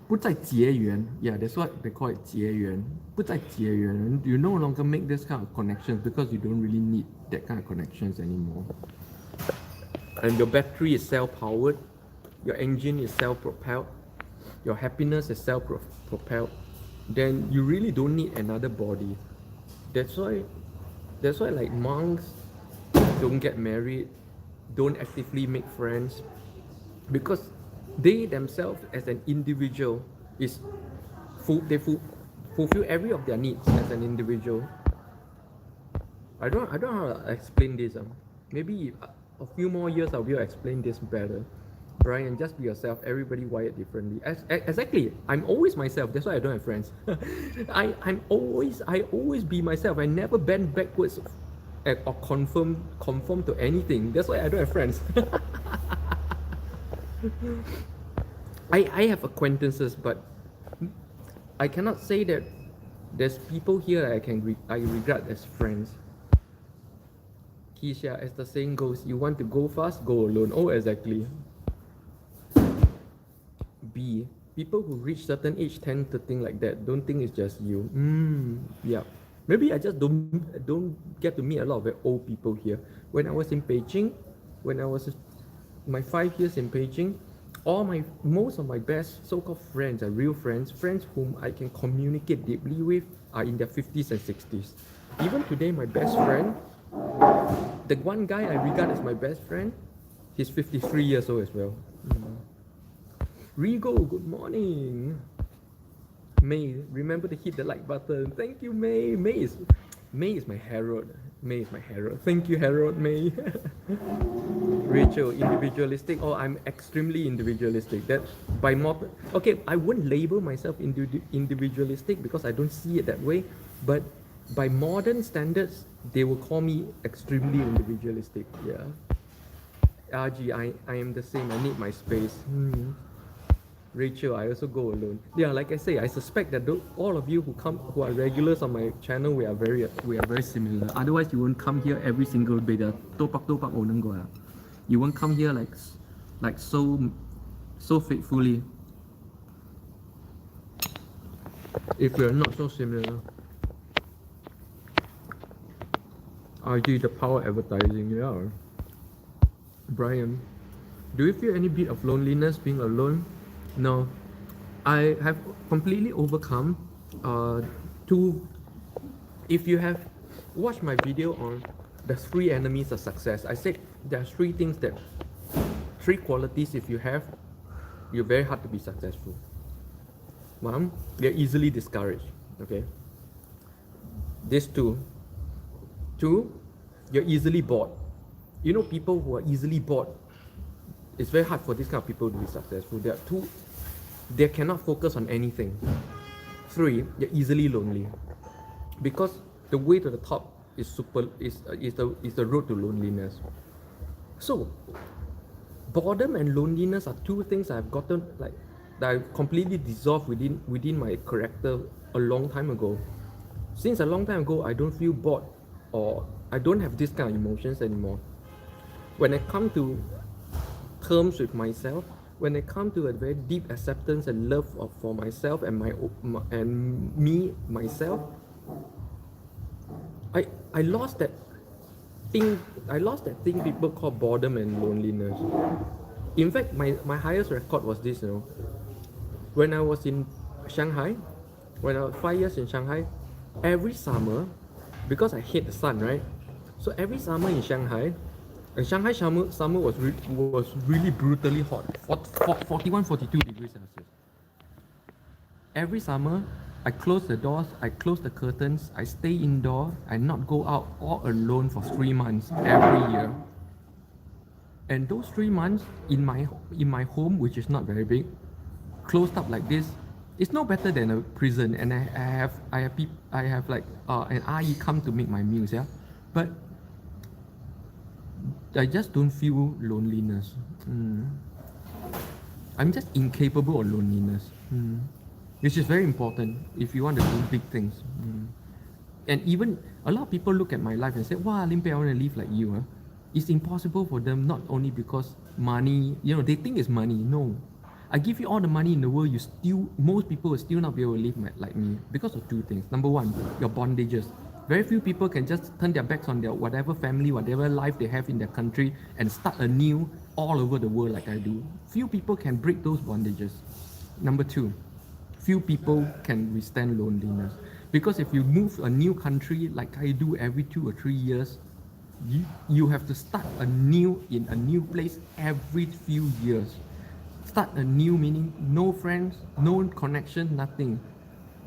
不再结缘. Yeah, that's what they call it, 结缘. 不再结缘. You no longer make this kind of connections because you don't really need that kind of connections anymore. And your battery is self-powered, your engine is self-propelled, your happiness is self-propelled. Then you really don't need another body. That's why like monks don't get married, don't actively make friends, because they themselves as an individual fulfill every of their needs as an individual. I don't know how to explain this. Maybe a few more years I'll be able to explain this better. Brian, just be yourself. Everybody wired differently. Exactly. I'm always myself. That's why I don't have friends. I always be myself. I never bend backwards or conform to anything. That's why I don't have friends. I have acquaintances, but I cannot say that there's people here that I regard as friends. Keisha, as the saying goes, you want to go fast, go alone. Oh, exactly. B, people who reach certain age tend to think like that. Don't think it's just you. Yeah. Maybe I just don't get to meet a lot of very old people here. When I was in Beijing, when I was my 5 years in Beijing, most of my best so-called friends are real friends whom I can communicate deeply with are in their 50s and 60s. Even today, my best friend, the one guy I regard as my best friend, he's 53 years old as well. Rigo, good morning. May, remember to hit the like button. Thank you, May. May is my herald. May is my herald. Thank you, Herald May. Rachel, individualistic. Oh, I'm extremely individualistic. That by more. Okay, I wouldn't label myself individualistic because I don't see it that way. But by modern standards, they will call me extremely individualistic. Yeah. RG, I am the same. I need my space. Rachel, I also go alone. Yeah, like I say, I suspect that all of you who are regulars on my channel, we are very similar. Otherwise, you won't come here every single day. You won't come here like so faithfully if we are not so similar. RG, the power of advertising, yeah. Brian, do you feel any bit of loneliness being alone? No, I have completely overcome if you have watched my video on the 3 enemies of success, I said there's 3 qualities if you have, you're very hard to be successful. 1, you're easily discouraged, okay? These 2, you're easily bored. You know, people who are easily bored, it's very hard for these kind of people to be successful. There are 2, they cannot focus on anything. 3, they're easily lonely, because the way to the top is the road to loneliness. So, boredom and loneliness are 2 things I've gotten that I've completely dissolved within my character a long time ago. Since a long time ago, I don't feel bored or I don't have this kind of emotions anymore. When I come to terms with myself, when I come to a very deep acceptance and love for myself and myself, I lost that thing. I lost that thing people call boredom and loneliness. In fact, my highest record was this, you know. When I was in Shanghai, when I was 5 years in Shanghai, every summer, because I hate the sun, right? So every summer in Shanghai, and Shanghai summer was really brutally hot, 41, 42 degrees Celsius. Every summer, I close the doors, I close the curtains, I stay indoor, I not go out all alone for 3 months every year. And those 3 months in my home, which is not very big, closed up like this, it's no better than a prison. And I have like an ayi come to make my meals, yeah. But I just don't feel loneliness. I'm just incapable of loneliness, which is very important if you want to do big things. And even a lot of people look at my life and say, "Wow, Limpeh, I want to live like you." Huh? It's impossible for them, not only because money, you know, they think it's money. No, I give you all the money in the world, most people will still not be able to live like me because of two things. Number one, your bondages. Very few people can just turn their backs on their whatever family, whatever life they have in their country and start anew all over the world like I do. Few people can break those bondages. Number two, few people can withstand loneliness. Because if you move a new country like I do every 2 or 3 years, you have to start anew in a new place every few years. Start anew meaning no friends, no connection, nothing.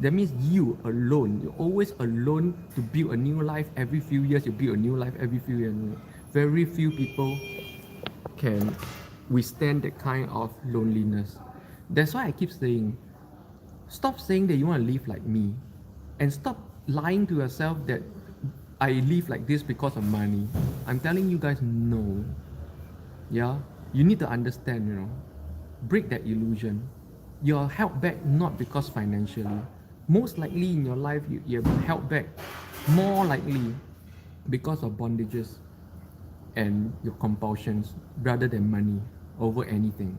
That means you alone. You're always alone to build a new life every few years. You build a new life every few years. Very few people can withstand that kind of loneliness. That's why I keep saying, stop saying that you want to live like me, and stop lying to yourself that I live like this because of money. I'm telling you guys, no. Yeah, you need to understand, you know, break that illusion. You're held back not because financially. Most likely in your life, you're held back more likely because of bondages and your compulsions rather than money over anything.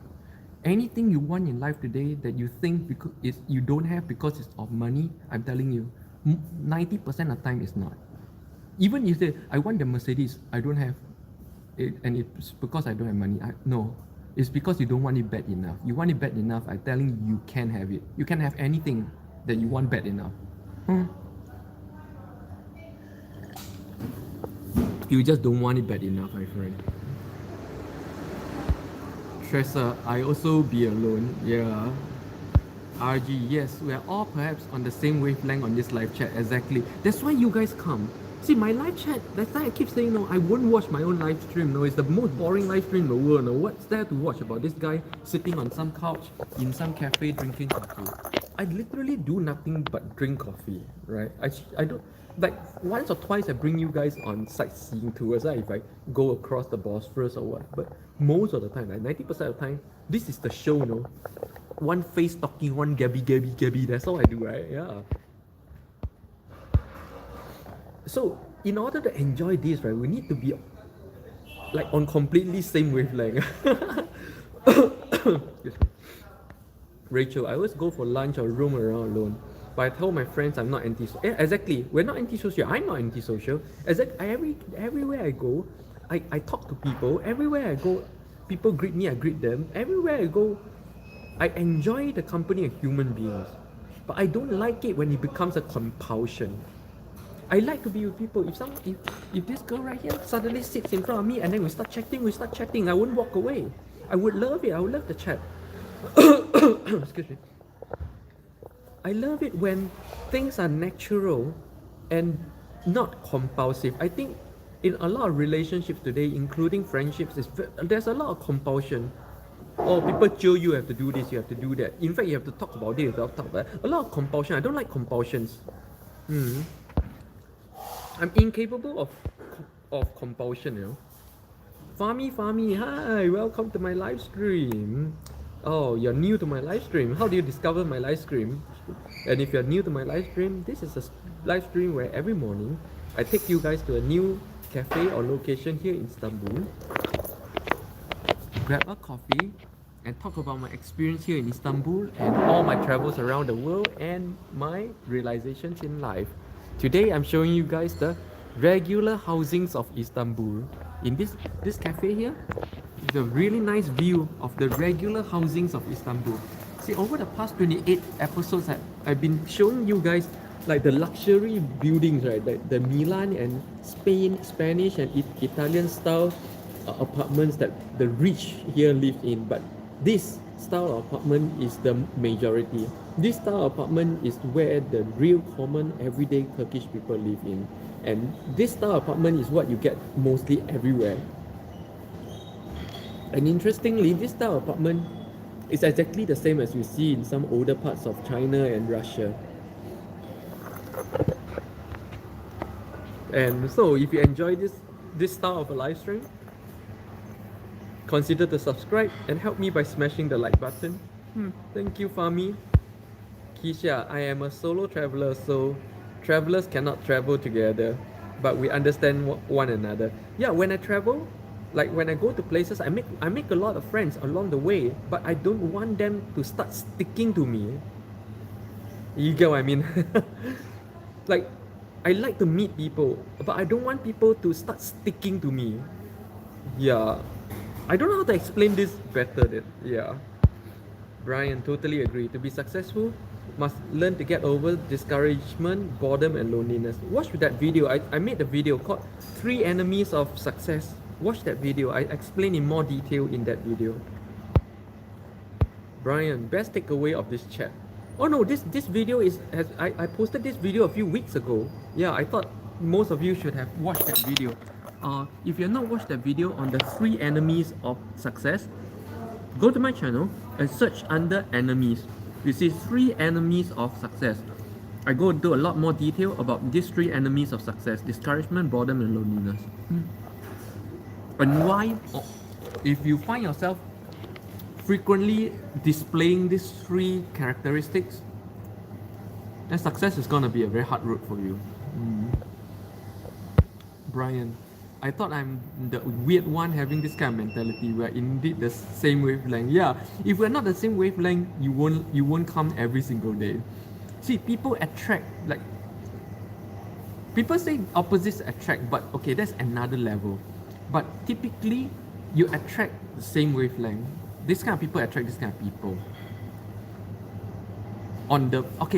Anything you want in life today that you think because you don't have because it's of money, I'm telling you, 90% of the time it's not. Even if you say, I want the Mercedes, I don't have it, and it's because I don't have money. No, it's because you don't want it bad enough. You want it bad enough, I'm telling you, you can have it. You can have anything that you want bad enough. You just don't want it bad enough, my friend. Tressa, I also be alone. Yeah. RG, yes, we are all perhaps on the same wavelength on this live chat. Exactly. That's why you guys come. See, my live chat, that's why I keep saying, no, I won't watch my own live stream. No, it's the most boring live stream in the world. No, what's there to watch about this guy sitting on some couch in some cafe drinking coffee? I literally do nothing but drink coffee, right? I don't, like, once or twice I bring you guys on sightseeing tours, if I go across the Bosphorus or what. But most of the time, like 90% of the time, this is the show, no? One face talking, one gabby, that's all I do, right? Yeah. So, in order to enjoy this, right, we need to be like on completely same wavelength. Rachel, I always go for lunch or roam around alone. But I told my friends I'm not antisocial. Exactly, we're not antisocial. I'm not antisocial. Everywhere I go, I talk to people. Everywhere I go, people greet me, I greet them. Everywhere I go, I enjoy the company of human beings. But I don't like it when it becomes a compulsion. I like to be with people. If this girl right here suddenly sits in front of me and then we start chatting, I won't walk away. I would love it. I would love the chat. Excuse me. I love it when things are natural and not compulsive. I think in a lot of relationships today, including friendships, there's a lot of compulsion. Oh, people chill you have to do this, you have to do that. In fact, you have to talk about this, you have to talk about that. A lot of compulsion. I don't like compulsions. I'm incapable of compulsion, you know. Fahmi, hi, welcome to my live stream. Oh, you're new to my live stream. How do you discover my live stream? And if you're new to my live stream, this is a live stream where every morning I take you guys to a new cafe or location here in Istanbul. Grab a coffee and talk about my experience here in Istanbul and all my travels around the world and my realizations in life. Today I'm showing you guys the regular housings of Istanbul. In this cafe here, It's a really nice view of the regular housings of Istanbul. See, over the past 28 episodes, I've been showing you guys like the luxury buildings, right? Like the Milan and Spanish and Italian style apartments that the rich here live in. But this style of apartment is the majority. This style of apartment is where the real common everyday Turkish people live in. And this style of apartment is what you get mostly everywhere. And interestingly, this style of apartment is exactly the same as you see in some older parts of China and Russia. And so if you enjoy this style of a live stream, consider to subscribe and help me by smashing the like button. Thank you, Fahmi. Kisha, I am a solo traveler, so travelers cannot travel together, but we understand one another. Yeah, when I travel, like when I go to places, I make a lot of friends along the way, but I don't want them to start sticking to me. You get what I mean? Like, I like to meet people, but I don't want people to start sticking to me. Yeah. I don't know how to explain this better. Yeah. Brian, totally agree. To be successful, must learn to get over discouragement, boredom, and loneliness. Watch that video. I made a video called 3 Enemies of Success. Watch that video. I explain in more detail in that video. Brian, best takeaway of this chat. Oh no, this video I posted this video a few weeks ago. Yeah, I thought most of you should have watched that video. If you have not watched that video on the 3 enemies of success, go to my channel and search under enemies. You see 3 enemies of success. I go into a lot more detail about these 3 enemies of success: discouragement, boredom, and loneliness. And why, if you find yourself frequently displaying these 3 characteristics, then success is gonna be a very hard road for you. Brian, I thought I'm the weird one having this kind of mentality. We're indeed the same wavelength. Yeah, if we're not the same wavelength, you won't come every single day. See, people attract, like, people say opposites attract, but okay, that's another level. But typically, you attract the same wavelength. This kind of people attract this kind of people.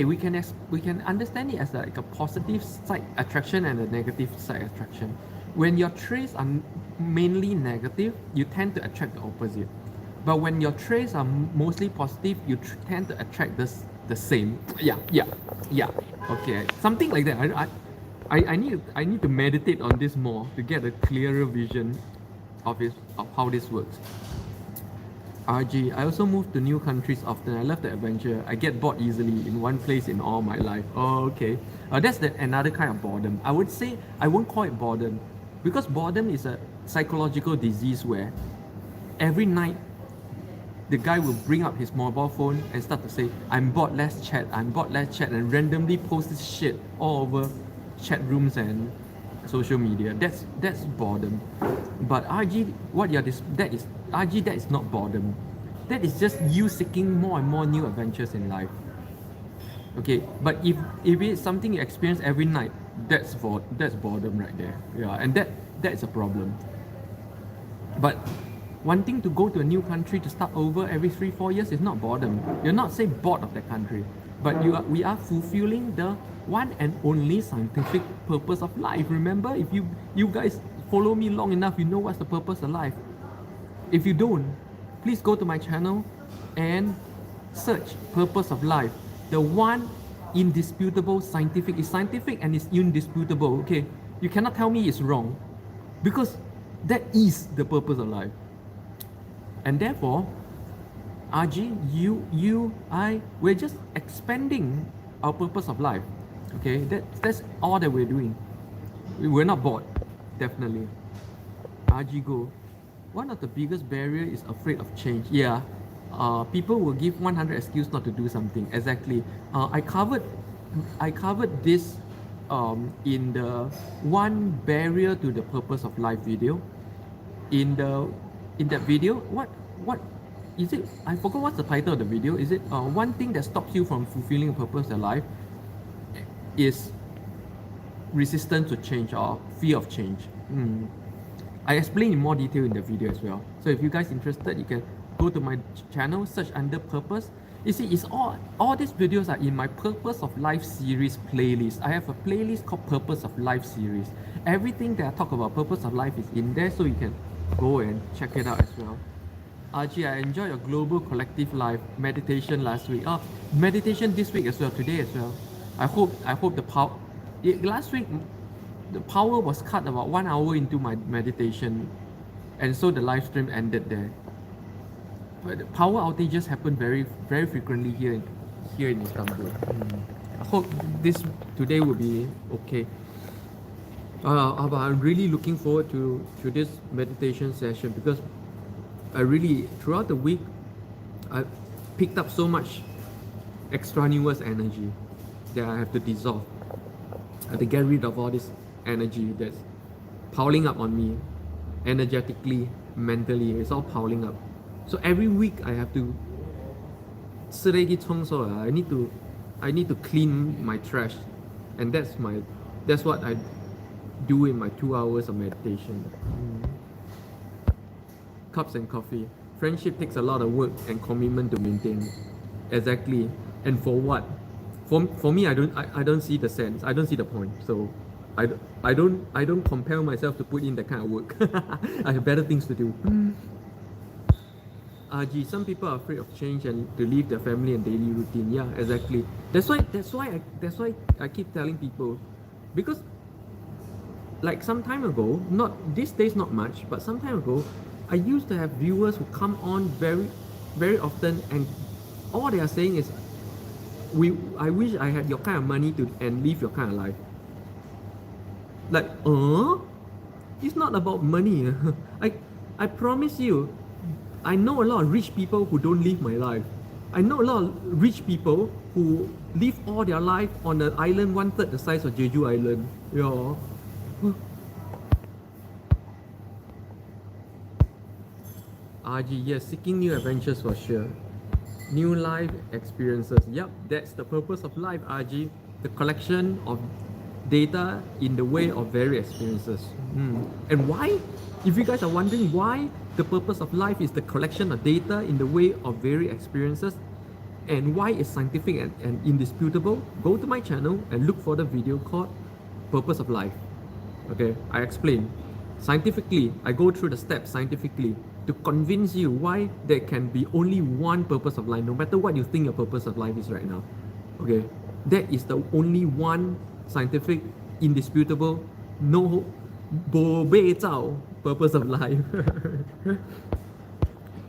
We can understand it as like a positive side attraction and a negative side attraction. When your traits are mainly negative, you tend to attract the opposite. But when your traits are mostly positive, you tend to attract the same. Yeah. Okay, something like that. I need to meditate on this more to get a clearer vision of how this works. RG, I also move to new countries often. I love the adventure. I get bored easily in one place in all my life. Oh, okay. That's another kind of boredom. I would say I won't call it boredom, because boredom is a psychological disease where every night the guy will bring up his mobile phone and start to say, I'm bored, let's chat, and randomly post this shit all over chat rooms and social media. That's boredom. But RG, that is not boredom. That is just you seeking more and more new adventures in life. Okay, but if it's something you experience every night, that's boredom right there. Yeah, and that is a problem. But wanting to go to a new country to start over every 3-4 years is not boredom. You're not say bored of the country, but we are fulfilling the one and only scientific purpose of life. Remember, if you guys follow me long enough, you know what's the purpose of life. If you don't, please go to my channel and search purpose of life. The one indisputable scientific is scientific and it's indisputable. Okay, you cannot tell me it's wrong, because that is the purpose of life. And therefore, RG, we're just expanding our purpose of life. Okay, that's all that we're doing. We're not bored, definitely. RG go. One of the biggest barriers is afraid of change. Yeah, people will give 100 excuses not to do something. Exactly. I covered this in the one barrier to the purpose of life video. In that video, what is it? I forgot what's the title of the video. Is it one thing that stops you from fulfilling a purpose in life is resistance to change or fear of change. I explain in more detail in the video as well. So if you guys interested, you can go to my channel, search under purpose. You see, it's all these videos are in my Purpose of Life series playlist. I have a playlist called Purpose of Life series. Everything that I talk about Purpose of Life is in there, so you can go and check it out as well. RG, I enjoyed your global collective life meditation last week. Meditation this week as well, today as well. I hope the power. Last week, the power was cut about 1 hour into my meditation, and so the live stream ended there. But the power outages happen very frequently here in Istanbul. I hope today will be okay. But I'm really looking forward to this meditation session, because I really, throughout the week, I picked up so much extraneous energy that I have to dissolve. I have to get rid of all this energy that's piling up on me, energetically, mentally. It's all piling up. So every week I have to I need to clean my trash, and that's what I do in my 2 hours of meditation. Cups and coffee. Friendship takes a lot of work and commitment to maintain. Exactly. And for what? For me, I don't see the sense. I don't see the point. So I don't compel myself to put in that kind of work. I have better things to do. RG, some people are afraid of change and to leave their family and daily routine. Yeah, exactly. That's why I keep telling people, because like some time ago, not these days not much, but some time ago, I used to have viewers who come on very often, and all they are saying is, I wish I had your kind of money and live your kind of life. Like, it's not about money. I promise you, I know a lot of rich people who don't live my life. I know a lot of rich people who live all their life on an island 1/3 the size of Jeju Island. Yeah. RG, yes, seeking new adventures for sure. New life experiences. Yep, that's the purpose of life, RG. The collection of data in the way of varied experiences. And why? If you guys are wondering why the purpose of life is the collection of data in the way of varied experiences, and why it's scientific and indisputable, go to my channel and look for the video called Purpose of Life. Okay, I explain. Scientifically, I go through the steps scientifically to convince you why there can be only one purpose of life, no matter what you think your purpose of life is right now. Okay, that is the only one scientific, indisputable, no purpose of life.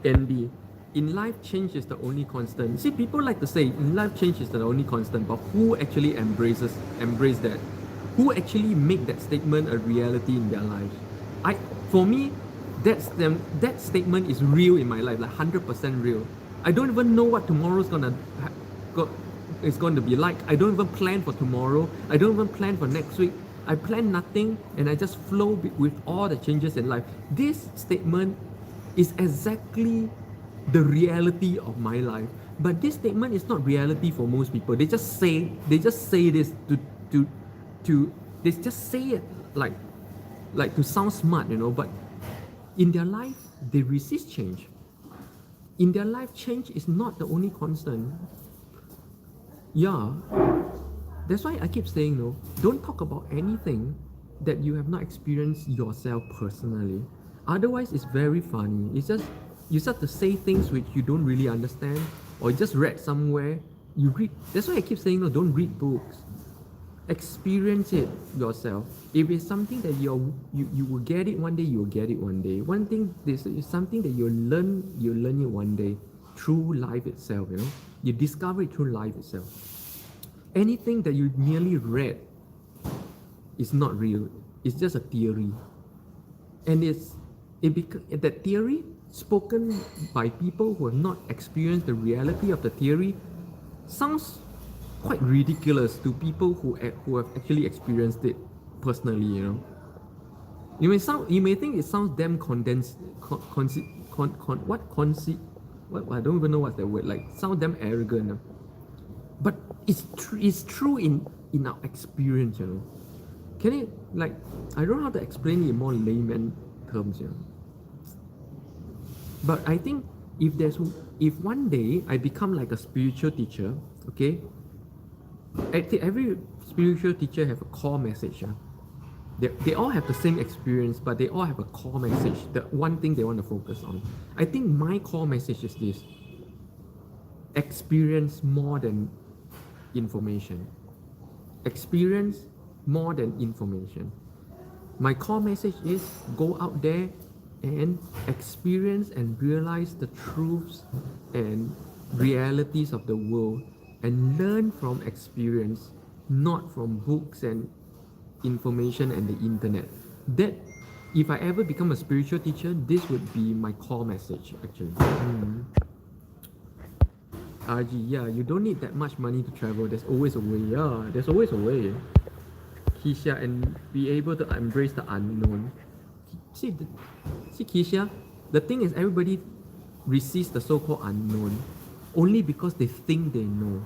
NB. In life, change is the only constant. See, people like to say in life, change is the only constant, but who actually embrace that? Who actually make that statement a reality in their lives? For me, that statement is real in my life, like 100% real. I don't even know what tomorrow's is going to be like. I don't even plan for tomorrow. I don't even plan for next week. I plan nothing, and I just flow with all the changes in life. This statement is exactly the reality of my life. But this statement is not reality for most people. They just say this they just say it like to sound smart, but in their life they resist change. In their life, change is not the only constant. Yeah. That's why I keep saying, don't talk about anything that you have not experienced yourself personally. Otherwise, it's very funny. It's just, you start to say things which you don't really understand, or you just read somewhere. You read. That's why I keep saying, don't read books. Experience it yourself. If it's something that you will get it one day, you'll get it one day. One thing, this is something that you'll learn it one day through life itself. You discover it through life itself. Anything that you merely read is not real. It's just a theory, and that theory spoken by people who have not experienced the reality of the theory sounds quite ridiculous to people who have actually experienced it personally. You may think it sounds damn condensed. What I don't even know what's that word. Like, sound damn arrogant. But it's true in our experience, Can it, I don't know how to explain it in more layman terms, But I think if one day I become like a spiritual teacher, okay, I think every spiritual teacher have a core message. They all have the same experience, but they all have a core message. The one thing they want to focus on. I think my core message is this: experience more than information. Experience more than information. My core message is go out there and experience and realize the truths and realities of the world and learn from experience, not from books and information and the internet. That if I ever become a spiritual teacher, this would be my core message actually. RG, yeah, you don't need that much money to travel. There's always a way. Yeah, there's always a way. Keisha, and be able to embrace the unknown. See, Keisha, the thing is everybody receives the so-called unknown only because they think they know.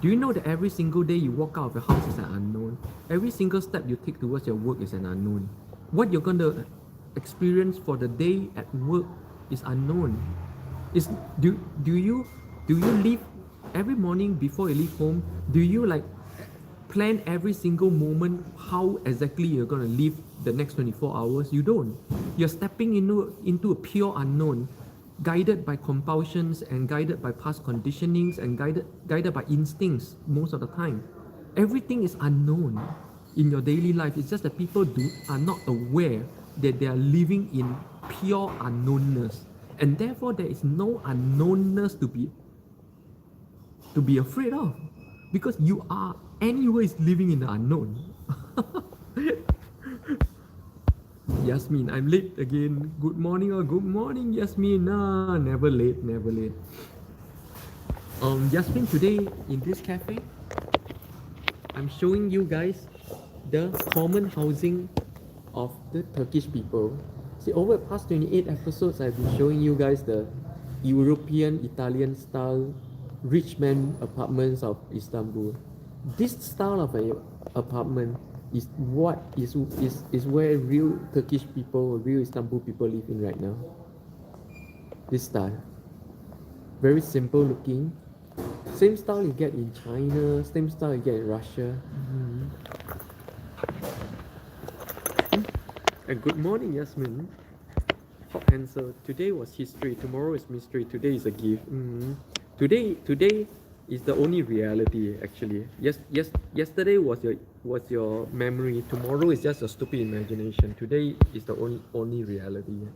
Do you know that every single day you walk out of your house is an unknown? Every single step you take towards your work is an unknown. What you're going to experience for the day at work is unknown. Do you leave every morning before you leave home? Do you like plan every single moment how exactly you're going to live the next 24 hours? You don't. You're stepping into a pure unknown, guided by compulsions and guided by past conditionings and guided by instincts most of the time. Everything is unknown in your daily life. It's just that people are not aware that they are living in pure unknownness, and therefore there is no unknownness to be afraid of, because you are anyways living in the unknown. Yasmin, I'm late again. Good morning or good morning, Yasmin. Nah, never late, never late. Yasmin, today in this cafe, I'm showing you guys the common housing of the Turkish people. See, over the past 28 episodes, I've been showing you guys the European, Italian style rich man apartments of Istanbul. This style of a apartment is where real Turkish people, real Istanbul people live in right now. This style, very simple looking, same style you get in China, same style you get in Russia. And good morning, Yasmin. Hot answer. Today was history, tomorrow is mystery, today is a gift. Today is the only reality actually. Yesterday was your memory. Tomorrow is just a stupid imagination. Today is the only reality.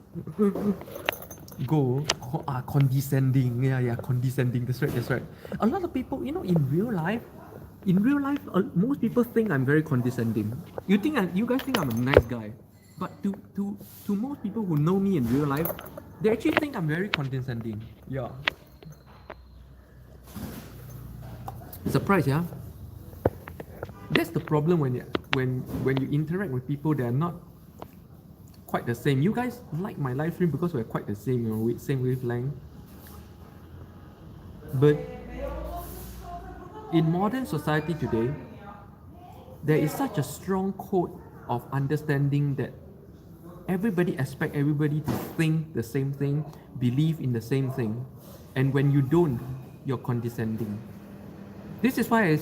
Condescending. Yeah, condescending. That's right. A lot of people, in real life, most people think I'm very condescending. You guys think I'm a nice guy, but to most people who know me in real life, they actually think I'm very condescending. Yeah. Surprise, yeah. That's the problem when you interact with people that are not quite the same. You guys like my live stream because we're quite the same, same wavelength. But in modern society today, there is such a strong code of understanding that everybody expects everybody to think the same thing, believe in the same thing, and when you don't, you're condescending. This is why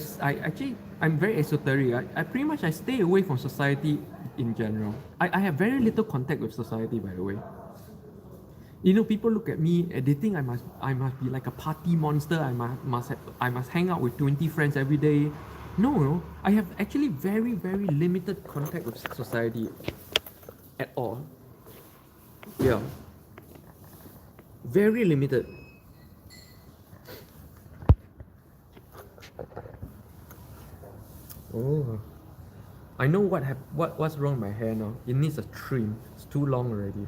I'm very esoteric. I pretty much stay away from society in general. I have very little contact with society, by the way. People look at me and they think I must be like a party monster. I must hang out with 20 friends every day. No, I have actually very, very limited contact with society at all. Yeah. Very limited. Oh, I know what's wrong with my hair now. It needs a trim. It's too long already.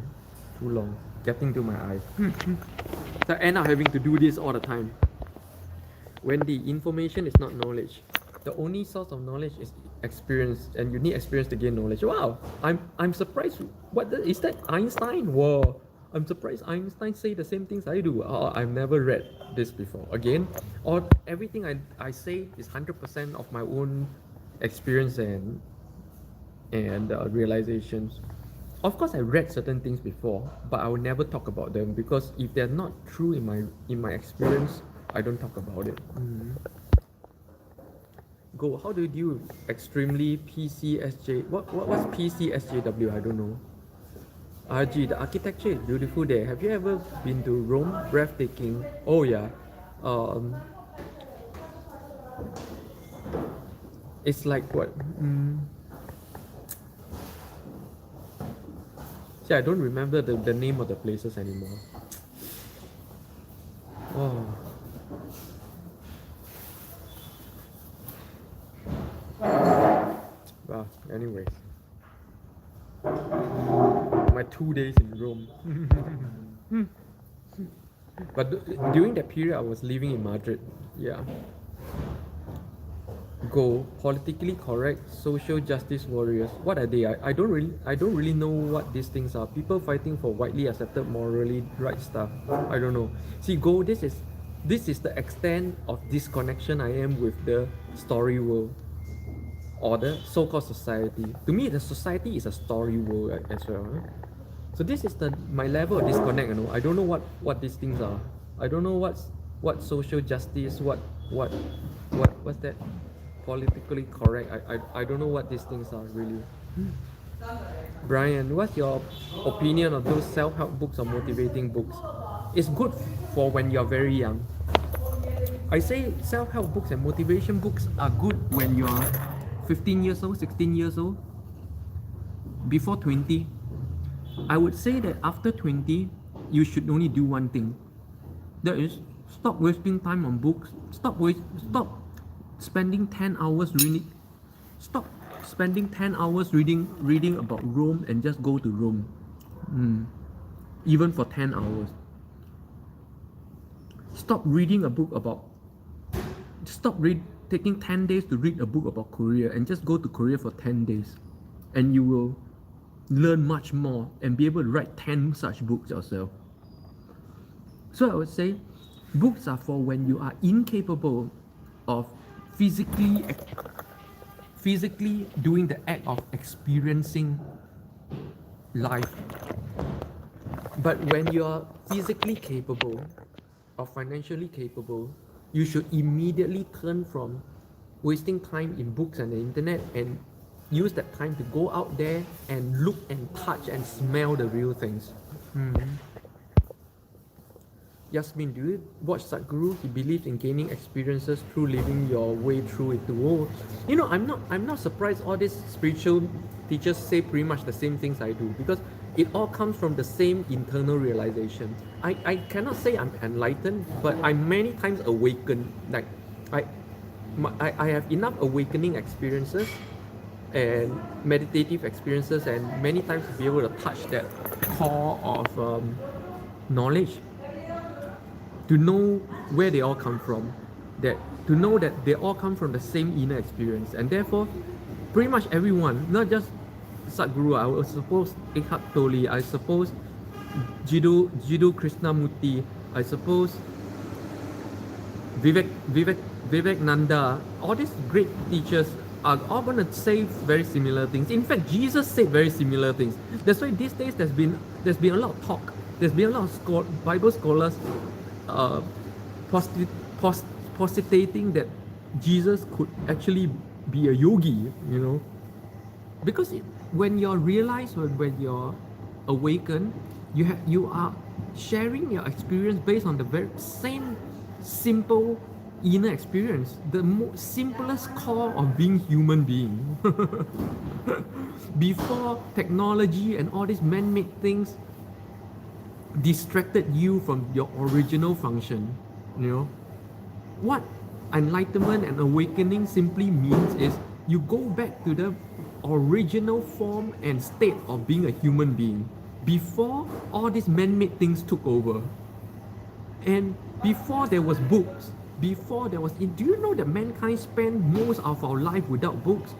Too long. Getting to my eyes. So I end up having to do this all the time. When the information is not knowledge, the only source of knowledge is experience, and you need experience to gain knowledge. Wow, I'm surprised. Is that Einstein? Whoa, I'm surprised Einstein say the same things I do. I've never read this before. Again, or everything I say is 100% of my own experience and realizations. Of course, I read certain things before, but I will never talk about them because if they're not true in my experience, I don't talk about it. Go. How do you deal with extremely PCSJ? What's PCSJW? I don't know. RG, the architecture is beautiful there. Have you ever been to Rome? Breathtaking. Oh yeah. Um, it's like what? See, I don't remember the name of the places anymore. Oh. Well, anyways. My 2 days in Rome. But during that period, I was living in Madrid. Yeah. Go politically correct, social justice warriors. What are they? I don't really know what these things are. People fighting for widely accepted morally right stuff. I don't know. See, go. This is the extent of disconnection I am with the story world or the so-called society. To me, the society is a story world as well. So this is my level of disconnect. You know, I don't know what these things are. I don't know what social justice, what's that? Politically correct. I don't know what these things are really. Brian, what's your opinion of those self-help books or motivating books? It's good for when you're very young. I say self-help books and motivation books are good when you're 15 years old, 16 years old, before 20. I would say that after 20, you should only do one thing. That is, stop wasting time on books. Stop spending 10 hours reading. Stop spending 10 hours reading about Rome and just go to Rome. Even for 10 hours. Stop reading a book about. Taking 10 days to read a book about Korea and just go to Korea for 10 days. And you will learn much more and be able to write 10 such books yourself. So I would say books are for when you are incapable of physically doing the act of experiencing life. But when you're physically capable or financially capable, you should immediately turn from wasting time in books and the internet and use that time to go out there and look and touch and smell the real things. Yasmin, do you watch Sadhguru? He believes in gaining experiences through living your way through it. Oh, you know, I'm not surprised all these spiritual teachers say pretty much the same things I do, because it all comes from the same internal realization. I cannot say I'm enlightened, but I'm many times awakened. Like I have enough awakening experiences and meditative experiences, and many times to be able to touch that core of knowledge, to know where they all come from, to know that they all come from the same inner experience. And therefore, pretty much everyone, not just Sadhguru, I would suppose Eckhart Tolle, I suppose Jiddu Krishnamurti, I suppose Vivekananda, all these great teachers are all going to say very similar things. In fact, Jesus said very similar things. That's why these days there's been a lot of talk. There's been a lot of Bible scholars postulating that Jesus could actually be a yogi, you know, because when you're realized, when you're awakened, you are sharing your experience based on the very same simple inner experience, the simplest core of being human being. Before technology and all these man-made things distracted you from your original function, you know, what enlightenment and awakening simply means is you go back to the original form and state of being a human being before all these man-made things took over, and before there was books, before there was. Do you know that mankind spent most of our life without books?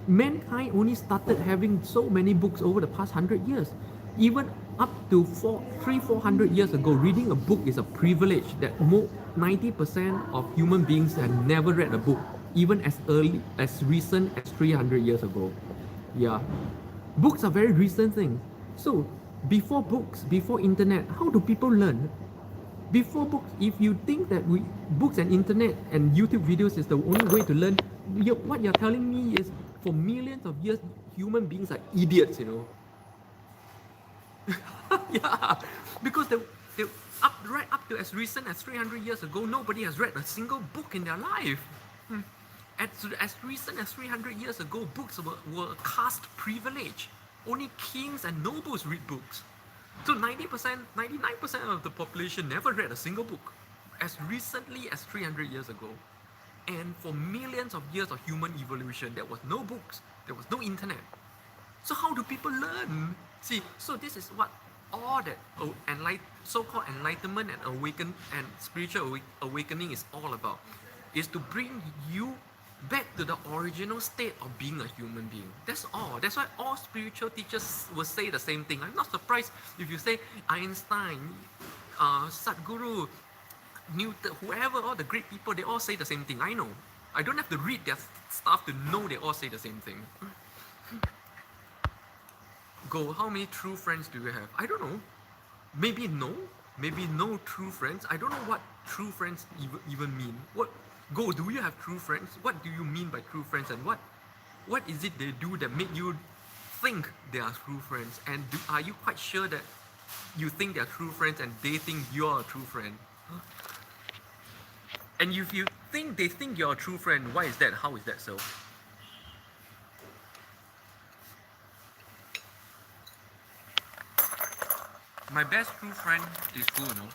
Mankind only started having so many books over the past 100 years. Even up to 400 years ago, reading a book is a privilege that 90% of human beings had never read a book, even as recent as 300 years ago. Yeah, books are very recent things. So before books, before internet, how do people learn? Before books, if you think that books and internet and YouTube videos is the only way to learn, what you're telling me is for millions of years, human beings are idiots, you know. Yeah, because right up to as recent as 300 years ago, nobody has read a single book in their life. As recent as 300 years ago, books were a caste privilege. Only kings and nobles read books. So 90%, 99% of the population never read a single book as recently as 300 years ago. And for millions of years of human evolution, there was no books, there was no internet. So how do people learn? See, so this is what all that so-called enlightenment and spiritual awakening is all about, is to bring you back to the original state of being a human being. That's all. That's why all spiritual teachers will say the same thing. I'm not surprised if you say Einstein, Sadhguru, Newton, whoever, all the great people, they all say the same thing. I know. I don't have to read their stuff to know they all say the same thing. Go, how many true friends do you have? I don't know. Maybe no true friends. I don't know what true friends even mean. Go, do you have true friends? What do you mean by true friends, and what is it they do that make you think they are true friends? And are you quite sure that you think they are true friends and they think you're a true friend? And if you think they think you're a true friend, why is that? How is that so? My best true friend is who, you know?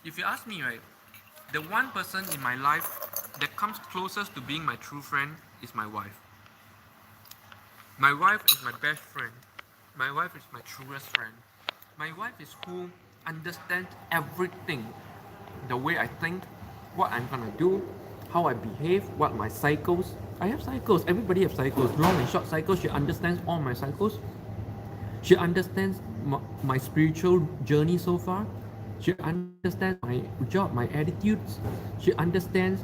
If you ask me, right, the one person in my life that comes closest to being my true friend is my wife. My wife is my best friend. My wife is my truest friend. My wife is who understands everything. The way I think, what I'm gonna do, how I behave, what my cycles. I have cycles. Everybody has cycles. Long and short cycles. She understands all my cycles. She understands my spiritual journey so far. She understands my job, my attitudes. She understands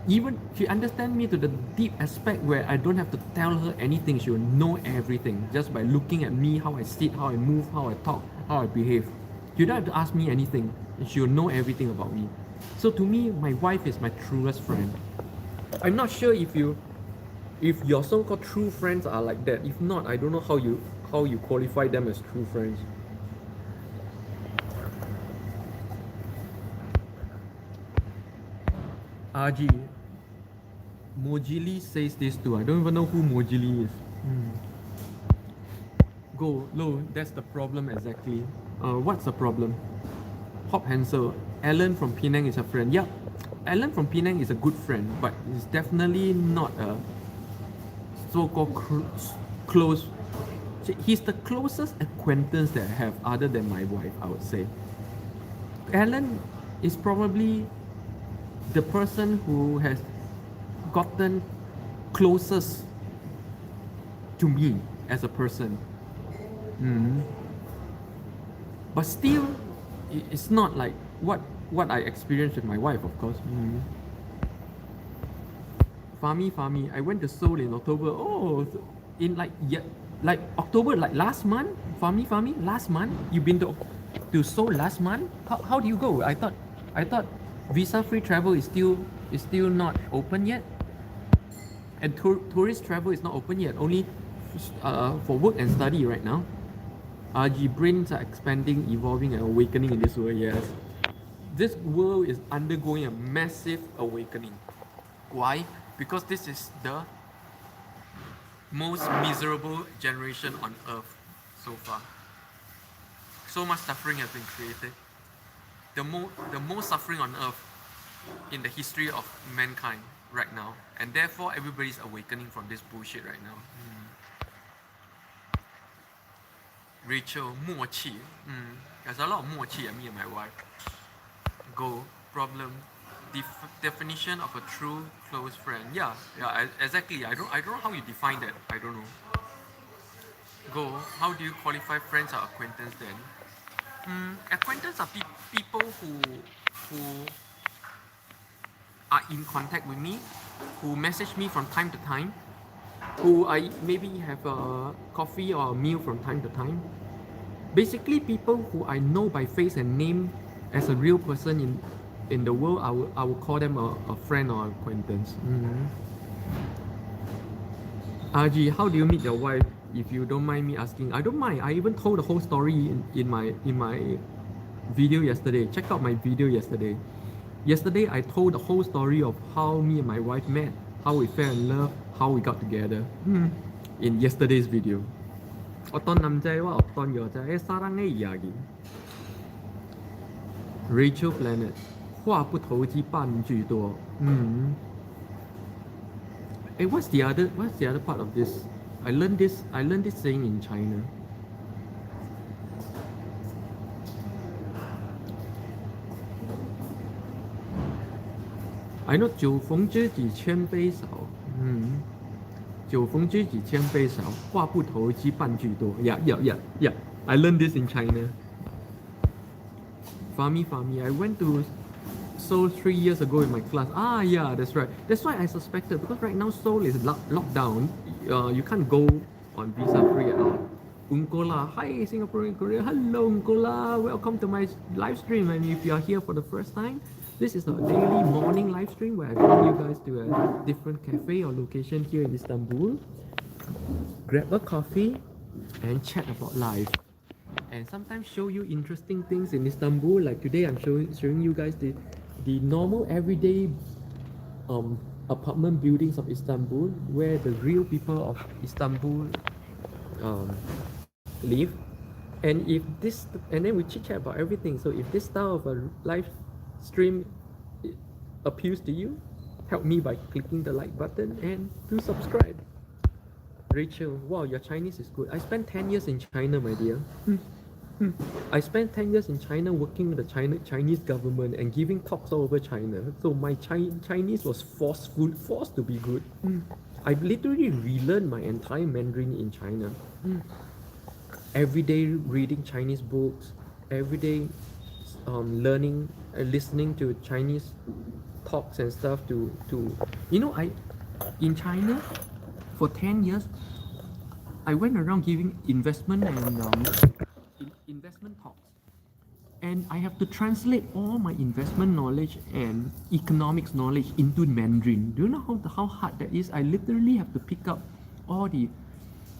me to the deep aspect where I don't have to tell her anything. She will know everything just by looking at me, how I sit, how I move, how I talk, how I behave. You don't have to ask me anything, and she will know everything about me. So to me, my wife is my truest friend. I'm not sure if your so-called true friends are like that. If not, I don't know how you qualify them as true friends. RG, Mojili says this too. I don't even know who Mojili is. Go, Lo, that's the problem exactly. What's the problem? Hop Hansel, Alan from Penang is a friend. Yeah, Alan from Penang is a good friend, but he's definitely not a so-called close. He's the closest acquaintance that I have other than my wife, I would say. Alan is probably the person who has gotten closest to me as a person. But still, it's not like what I experienced with my wife, of course. Fahmi, I went to Seoul in October. Oh, in like October, like last month. Fahmi, last month. You've been to Seoul last month. How do you go? I thought visa-free travel is still not open yet, and tourist travel is not open yet. Only for work and study right now. RG, brains are expanding, evolving, and awakening in this world. Yes, this world is undergoing a massive awakening. Why? Because this is the most miserable generation on earth so far. So much suffering has been created. The most suffering on earth in the history of mankind right now, and therefore everybody's awakening from this bullshit right now. Rachel, 默契. There's a lot of 默契at me and my wife. Go, problem. Definition of a true close friend. Yeah, exactly. I don't know how you define that. I don't know. Go, how do you qualify friends or acquaintance then? Acquaintance are people who are in contact with me, who message me from time to time, who I maybe have a coffee or a meal from time to time. Basically, people who I know by face and name as a real person in the world, I will call them a friend or acquaintance. Aji, how do you meet your wife? If you don't mind me asking, I don't mind. I even told the whole story in my video yesterday. Check out my video yesterday. Yesterday, I told the whole story of how me and my wife met, how we fell in love, how we got together. In yesterday's video. 어떤 남자애와 어떤 여자의 사랑의 이야기. Rachel Planet. 话不投机半句多. Hey, what's the other part of this? I learned this saying in China. I know 酒逢知己千杯少. 酒逢知己千杯少，话不投机半句多. Yeah. I learned this in China. Fahmi, I went to Seoul 3 years ago in my class. Yeah, that's right. That's why I suspected, because right now Seoul is locked down. You can't go on visa free at all. Uncola, hi Singaporean Korea. Hello Uncola, welcome to my live stream. And if you are here for the first time, this is a daily morning live stream where I bring you guys to a different cafe or location here in Istanbul. Grab a coffee and chat about life. And sometimes show you interesting things in Istanbul. Like today, I'm showing you guys the normal everyday apartment buildings of Istanbul, where the real people of Istanbul live. And then we chit chat about everything. So if this style of a live stream appeals to you, help me by clicking the like button and do subscribe. Rachel, wow, your Chinese is good. I spent 10 years in China, my dear. I spent 10 years in China working with the Chinese government and giving talks all over China. So my Chinese was forced to be good. I literally relearned my entire Mandarin in China. Every day reading Chinese books, every day learning, listening to Chinese talks and stuff in China for 10 years, I went around giving investment and investment talks, and I have to translate all my investment knowledge and economics knowledge into Mandarin. Do you know how hard that is? I literally have to pick up all the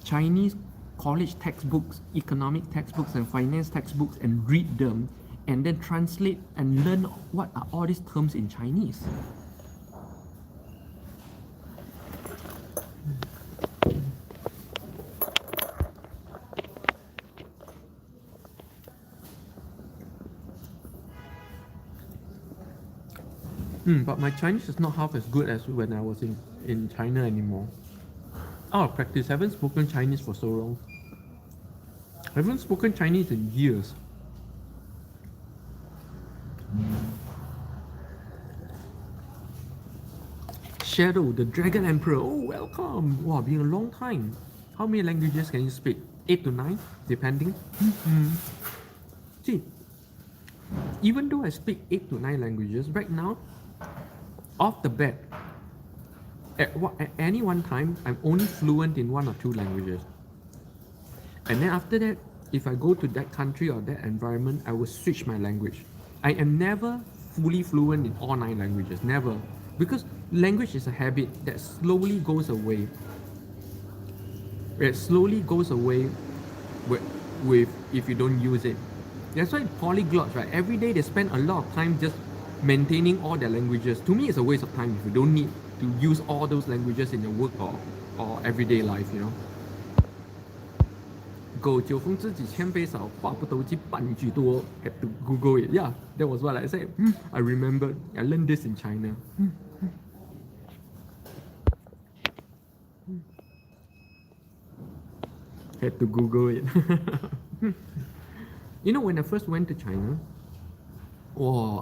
Chinese college textbooks, economic textbooks and finance textbooks and read them, and then translate and learn what are all these terms in Chinese. But my Chinese is not half as good as when I was in China anymore. Out of practice, I haven't spoken Chinese for so long. I haven't spoken Chinese in years. Shadow, the Dragon Emperor. Oh, welcome. Wow, been a long time. How many languages can you speak? 8 to 9, depending. See, even though I speak 8 to 9 languages, right now, off the bat, at any one time, I'm only fluent in 1 or 2 languages. And then after that, if I go to that country or that environment, I will switch my language. I am never fully fluent in all 9 languages, never. Because language is a habit that slowly goes away. It slowly goes away with if you don't use it. That's why polyglots, right? Every day they spend a lot of time just maintaining all their languages. To me, it's a waste of time if you don't need to use all those languages in your work or everyday life, you know. Go 酒逢知己千杯少，话不投机半句多. Had to Google it. Yeah, that was what I said. I remembered. I learned this in China. Had to Google it. You know, when I first went to China,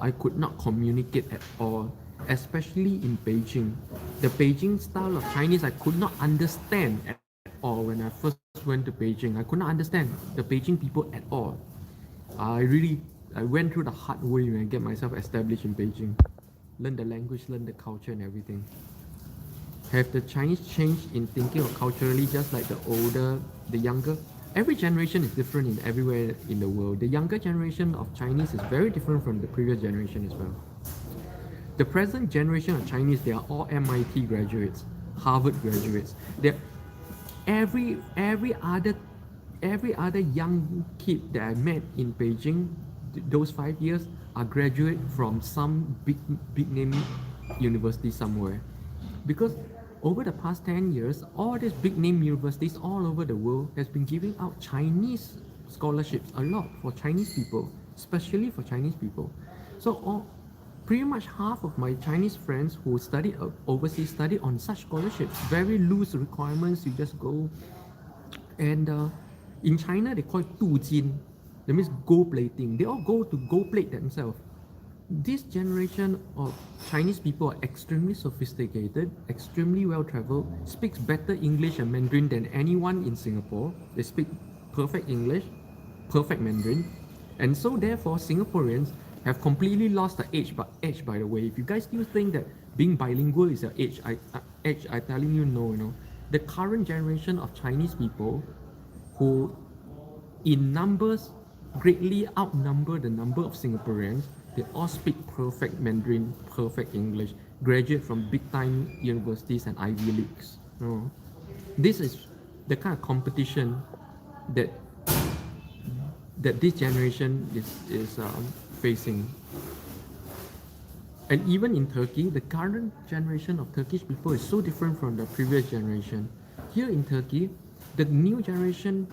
I could not communicate at all, especially in Beijing. The Beijing style of Chinese I could not understand at all when I first went to Beijing. I could not understand the Beijing people at all. I went through the hard way when I get myself established in Beijing. Learn the language, learn the culture and everything. Have the Chinese changed in thinking of culturally just like the younger? every generation is different in everywhere in the world. The younger generation of Chinese is very different from the previous generation as well. The present generation of Chinese, they are all MIT graduates, Harvard graduates. They're every other young kid that I met in Beijing, those 5 years, are graduate from some big name university somewhere. Because over the past 10 years, all these big name universities all over the world has been giving out Chinese scholarships a lot for Chinese people, especially for Chinese people. So pretty much half of my Chinese friends who study overseas study on such scholarships. Very loose requirements, you just go. And in China, they call it 镀金. That means gold plating. They all go to gold plate themselves. This generation of Chinese people are extremely sophisticated, extremely well traveled, speaks better English and Mandarin than anyone in Singapore. They speak perfect English, perfect Mandarin. And so therefore, Singaporeans have completely lost the edge, by the way. If you guys still think that being bilingual is an edge, I'm telling you no. The current generation of Chinese people who in numbers greatly outnumber the number of Singaporeans, they all speak perfect Mandarin, perfect English, graduate from big time universities and Ivy Leagues. This is the kind of competition that this generation is facing. And even in Turkey, the current generation of Turkish people is so different from the previous generation. Here in Turkey, the new generation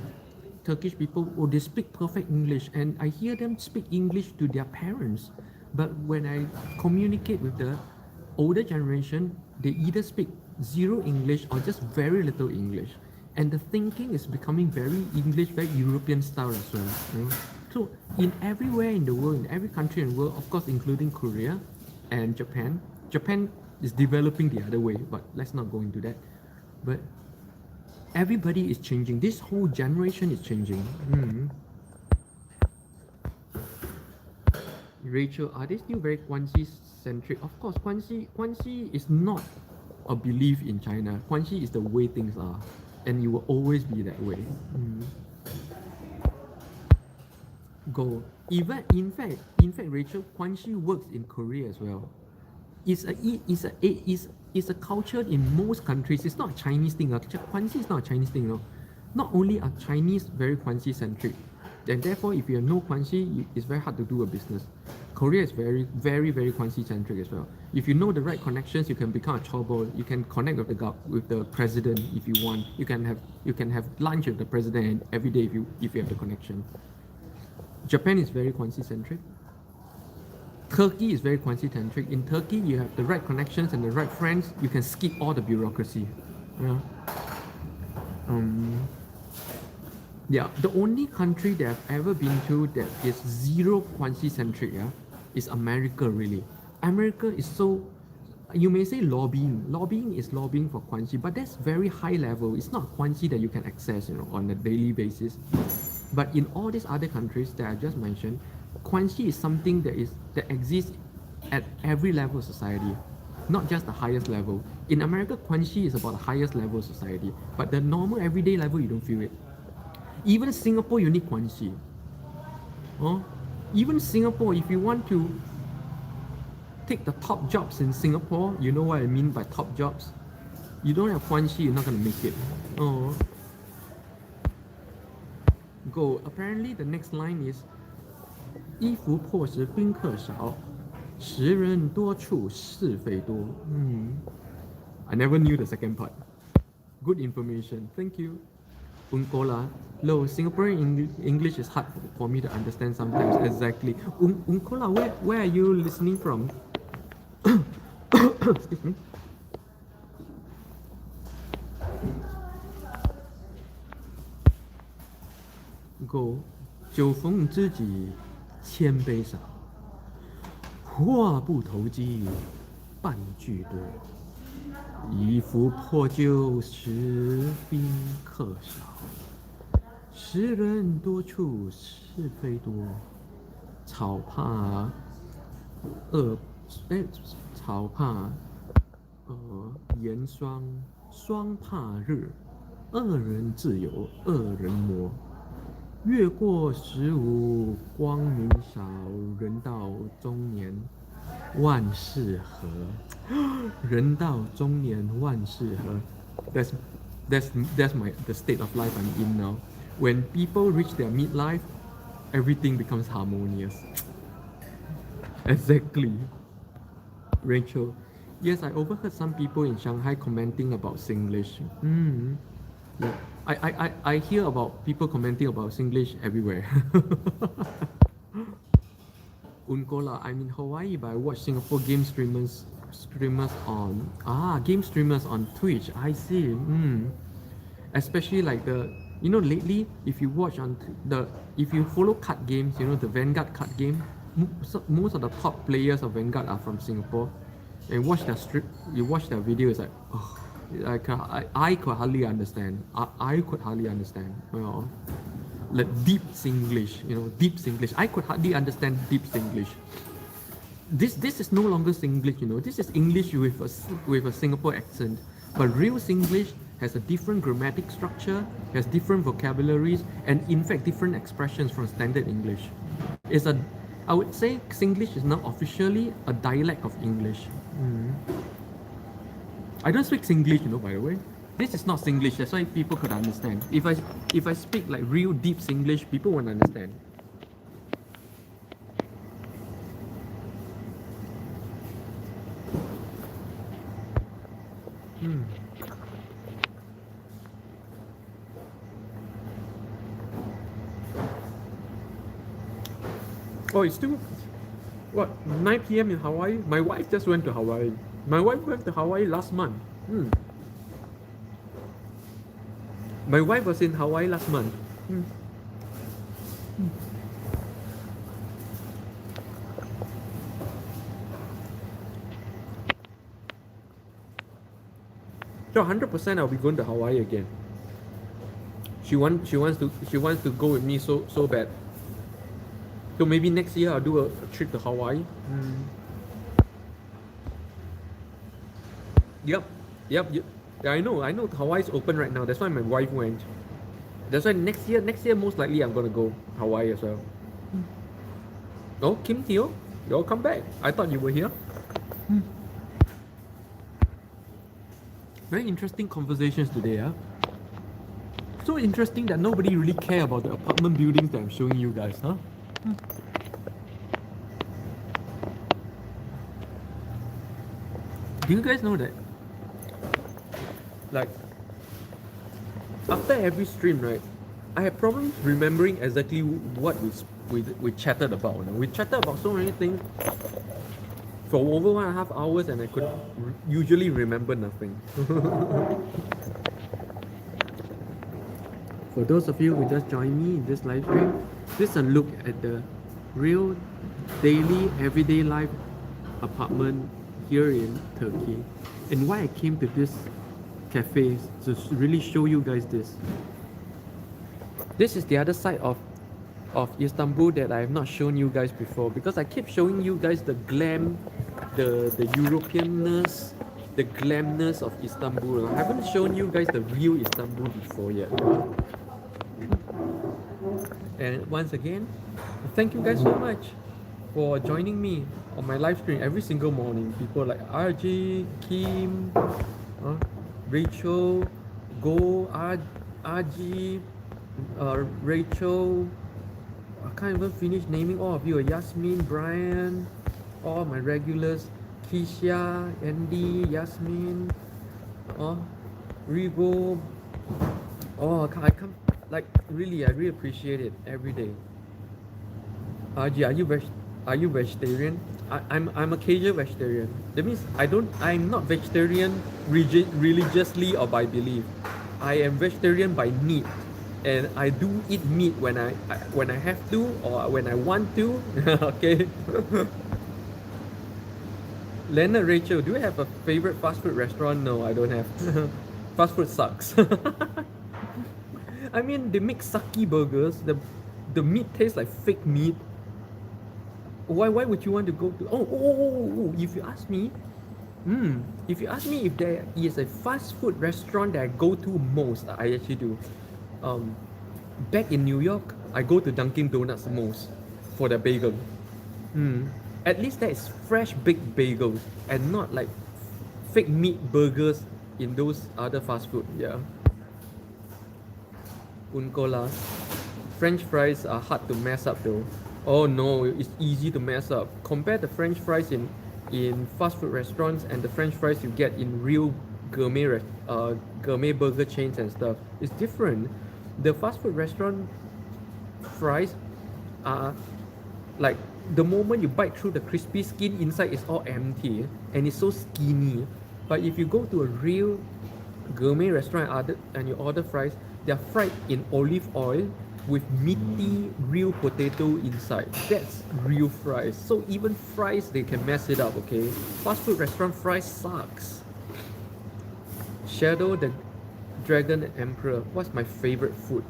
Turkish people, they speak perfect English, and I hear them speak English to their parents. But when I communicate with the older generation, they either speak zero English or just very little English. And the thinking is becoming very English, very European style as well. So in everywhere in the world, in every country in the world, of course including Korea and Japan. Japan is developing the other way, but let's not go into that. But everybody is changing. This whole generation is changing. Rachel, are they still very Guanxi centric? Of course, Guanxi is not a belief in China. Guanxi is the way things are, and you will always be that way. Go. Even in fact, Rachel, Guanxi works in Korea as well. It's a culture in most countries. It's not a Chinese thing. Guanxi is not a Chinese thing. Not only are Chinese very Guanxi centric, and therefore if you have no Guanxi, it's very hard to do a business. Korea is very, very, very Guanxi centric as well. If you know the right connections, you can become a chaebol. You can connect with the president if you want. You can have lunch with the president every day if you have the connection. Japan is very Guanxi centric. Turkey is very Guanxi centric. In Turkey, you have the right connections and the right friends. You can skip all the bureaucracy. The only country that I've ever been to that is zero Guanxi centric, is America. Really, America is so. You may say lobbying. Lobbying is lobbying for Guanxi, but that's very high level. It's not Guanxi that you can access, on a daily basis. But in all these other countries that I just mentioned, Guanxi is something that exists at every level of society, not just the highest level. In America, Guanxi is about the highest level of society, but the normal everyday level, you don't feel it. Even Singapore, you need Guanxi. Even Singapore, if you want to take the top jobs in Singapore, you know what I mean by top jobs? You don't have Guanxi, you're not going to make it. Go. Apparently, the next line is 衣服破时宾客少，时人多处是非多。I never knew the second part. Good information. Thank you. Uncola. Low. Singaporean English is hard for me to understand sometimes. Exactly. Uncola, where are you listening from? Excuse me. Go. 酒逢知己千杯少，话不投机半句多。衣服破旧时宾客少，时人多处是非多。草怕严霜，霜怕日，恶人自有恶人磨。越过15，光明少，人到中年，万事和。人到中年，万事和。That's that's my the state of life I'm in now. When people reach their midlife, everything becomes harmonious. Exactly. Rachel. Yes, I overheard some people in Shanghai commenting about Singlish. Yeah. I hear about people commenting about Singlish everywhere. Uncola, I'm in Hawaii, but I watch Singapore streamers on game streamers on Twitch. I see. Especially like lately, if you watch if you follow card games, the Vanguard card game, most of the top players of Vanguard are from Singapore, and you watch their videos like, oh, I could hardly understand. I could hardly understand. Like deep Singlish, deep Singlish. I could hardly understand deep Singlish. This is no longer Singlish, This is English with a Singapore accent. But real Singlish has a different grammatic structure, has different vocabularies, and in fact different expressions from standard English. I would say Singlish is now officially a dialect of English. I don't speak Singlish, by the way. This is not Singlish, that's why people could understand. If I speak like real deep Singlish, people won't understand. Oh, it's still, 9 p.m. in Hawaii? My wife just went to Hawaii. My wife went to Hawaii last month. My wife was in Hawaii last month. So 100% I'll be going to Hawaii again. She wants to go with me so bad. So maybe next year I'll do a trip to Hawaii. Yep. Yeah, I know Hawaii's open right now. That's why my wife went. That's why next year most likely I'm gonna go Hawaii as well. Oh, Kim Teo, you'll come back. I thought you were here. Very interesting conversations today, huh? So interesting that nobody really care about the apartment buildings that I'm showing you guys, huh? Do you guys know that? Like, after every stream, right, I have problems remembering exactly what we chatted about. We chatted about so many things for over 1.5 hours, and I could usually remember nothing. For those of you who just joined me in this live stream, this is a look at the real daily, everyday life apartment here in Turkey, and why I came to this cafe to really show you guys this. This is the other side of Istanbul that I have not shown you guys before, because I keep showing you guys the glam, the Europeanness, the glamness of Istanbul. I haven't shown you guys the real Istanbul before yet. And once again, thank you guys so much for joining me on my live stream every single morning. People like RJ, Kim, Rachel, Go, RG, Rachel. I can't even finish naming all of you. Yasmin, Brian, all my regulars. Keisha, Andy, Yasmin, Rigo. I can't, like, really, I really appreciate it every day. RG, are you vegetarian? I'm a casual vegetarian. That means I'm not vegetarian religiously or by belief. I am vegetarian by need, and I do eat meat when I have to or when I want to. Okay. Leonard, Rachel, do you have a favorite fast food restaurant? No, I don't have. Fast food sucks. I mean, they make sucky burgers. The meat tastes like fake meat. Why would you want to go to? If you ask me, if there is a fast food restaurant that I go to most, I actually do. Back in New York, I go to Dunkin' Donuts most for the bagel. At least that is fresh baked bagels and not like fake meat burgers in those other fast food. Yeah. Uncola. French fries are hard to mess up though. Oh no, it's easy to mess up. Compare the French fries in fast food restaurants and the French fries you get in real gourmet burger chains and stuff. It's different. The fast food restaurant fries are like the moment you bite through the crispy skin inside is all empty and it's so skinny. But if you go to a real gourmet restaurant and you order fries, they're fried in olive oil with meaty real potato inside. That's real fries. So even fries, they can mess it up, okay? Fast food restaurant fries sucks. Shadow the Dragon Emperor. What's my favorite food?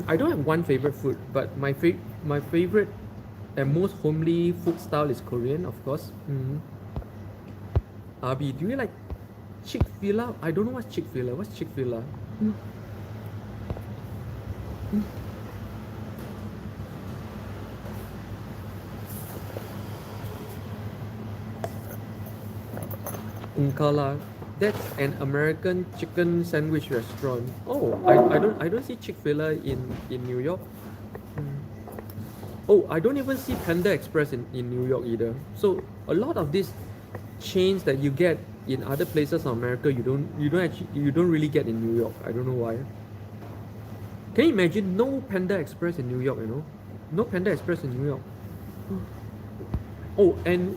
I don't have one favorite food, but my favorite and most homely food style is Korean, of course. Abi, do you like Chick-fil-A? I don't know what's Chick-fil-A. What's Chick-fil-A? Uncola. That's an American chicken sandwich restaurant. Oh, I don't see Chick-fil-A in New York. Oh, I don't even see Panda Express in New York either. So a lot of these chains that you get in other places in America, you don't really get in New York. I don't know why. Can you imagine no Panda Express in New York, you know? No Panda Express in New York. Oh, and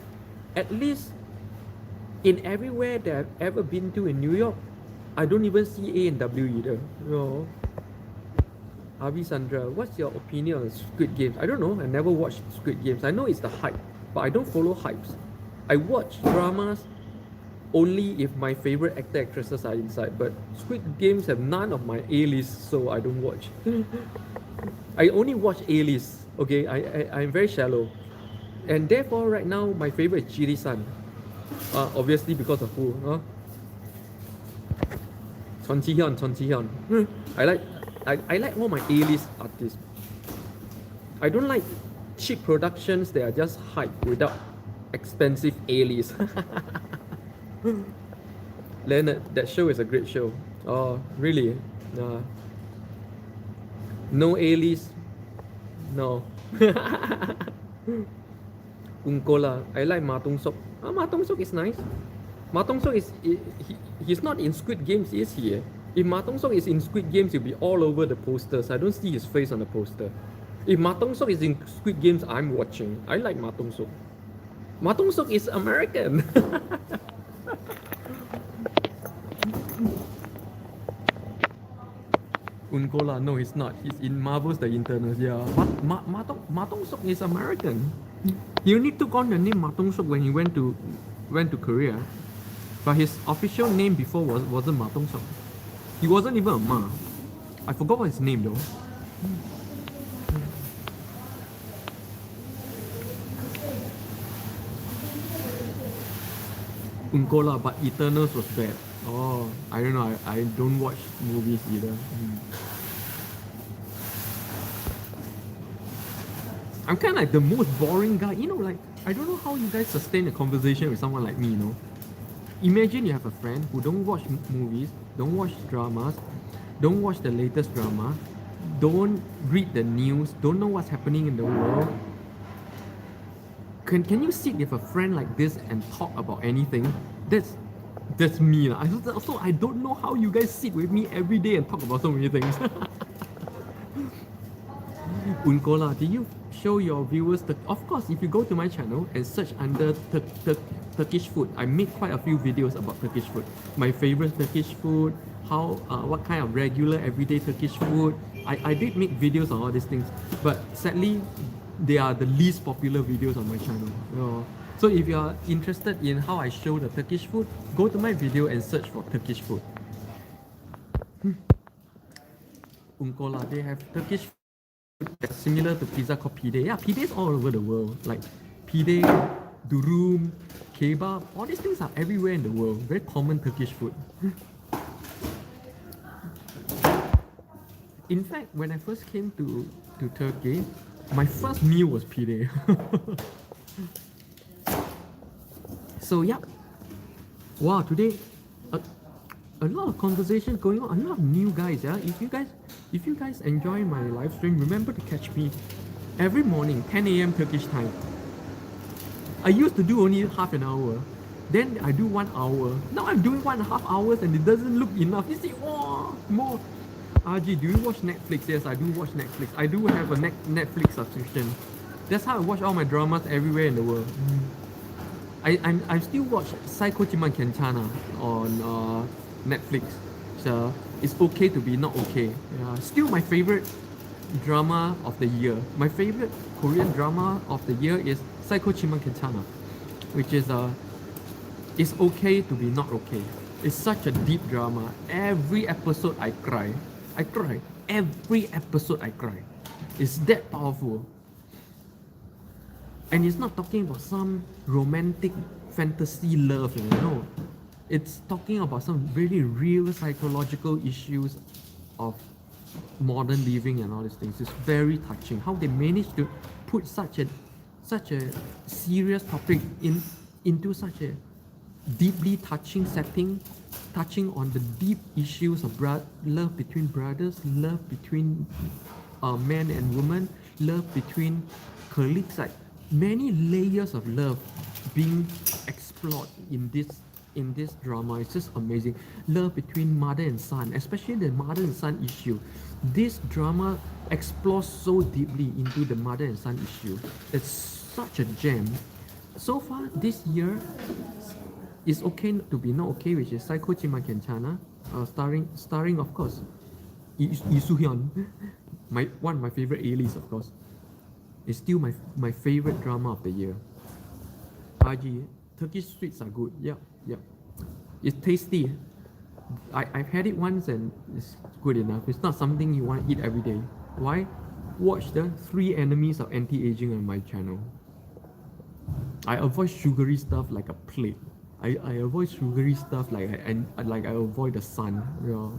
at least in everywhere that I've ever been to in New York, I don't even see A&W either. No. Avi Sandra, what's your opinion on Squid Games? I don't know. I never watched Squid Games. I know it's the hype, but I don't follow hypes. I watch dramas only if my favorite actor actresses are inside. But Squid Games have none of my A-list, so I don't watch. I only watch A-list. Okay, I'm very shallow, and therefore right now my favorite is Jiri-san. Obviously because of who? Chon Ji-hyun. I like all my A-list artists. I don't like cheap productions that are just hype without expensive A-list. Leonard, that show is a great show. Oh, really? No A-list? No. Uncola, I like Ma Tung-sok. Ma Tung-sok is nice. Ma Tung-sok he's not in Squid Games, is he? If Ma Tung-sok is in Squid Games, he'll be all over the posters. I don't see his face on the poster. If Ma Tung-sok is in Squid Games, I'm watching. I like Ma Tung-sok. Ma Tung-sok is American. Uncola, no, he's not. He's in Marvel's The Internals. Yeah, Ma Tung-sok is American. He only took on the name Ma Tung-sok when he went to Korea, but his official name before wasn't Ma Tung-sok. He wasn't even a Ma. I forgot what his name though. Uncola, but Eternals was bad. Oh, I don't know. I don't watch movies either. I'm kind of like the most boring guy. You know, like, I don't know how you guys sustain a conversation with someone like me, you know. Imagine you have a friend who don't watch movies, don't watch dramas, don't watch the latest drama, don't read the news, don't know what's happening in the world. Can you sit with a friend like this and talk about anything? That's me. So I don't know how you guys sit with me every day and talk about so many things. Uncola, did you show your viewers of course, if you go to my channel and search under Turkish food, I made quite a few videos about Turkish food. My favorite Turkish food, what kind of regular everyday Turkish food. I did make videos on all these things, but sadly they are the least popular videos on my channel. So if you are interested in how I show the Turkish food, go to my video and search for Turkish food. Uncola, they have Turkish food that's similar to pizza called pide. Yeah, pide is all over the world. Like pide, durum, kebab, all these things are everywhere in the world. Very common Turkish food. In fact, when I first came to Turkey, my first meal was pide. So yeah, wow, today a lot of conversation going on, a lot of new guys. Yeah, if you guys enjoy my live stream, remember to catch me every morning 10 a.m. Turkish time. I used to do only half an hour, then I do 1 hour. Now I'm doing 1.5 hours and it doesn't look enough. You see, oh, more. RG, do you watch Netflix? Yes, I do watch Netflix. I do have a Netflix subscription. That's how I watch all my dramas everywhere in the world. I still watch Psycho Ciman Kencana on Netflix. So it's okay to be not okay. Yeah, still my favorite drama of the year. My favorite Korean drama of the year is Psycho Ciman Kencana, which is it's okay to be not okay. It's such a deep drama. Every episode I cry. I cry. Every episode I cry. It's that powerful. And it's not talking about some romantic fantasy love, you know. It's talking about some really real psychological issues of modern living and all these things. It's very touching how they managed to put such a serious topic into such a deeply touching setting, touching on the deep issues of love between brothers, love between men and women, love between colleagues, like many layers of love being explored in this drama. It's just amazing. Love between mother and son, especially the mother and son issue. This drama explores so deeply into the mother and son issue. It's such a gem. So far this year, It's Okay to Be Not Okay, which is Psycho Ciman Kencana, starring of course Lee Soo-hyun, one of my favorite A-lists, of course. It's still my favorite drama of the year. RG, Turkish sweets are good. Yep. It's tasty. I've had it once and it's good enough. It's not something you want to eat every day. Why? Watch the 3 enemies of anti-aging on my channel. I avoid sugary stuff like a plague. I avoid sugary stuff like I avoid the sun. Yeah.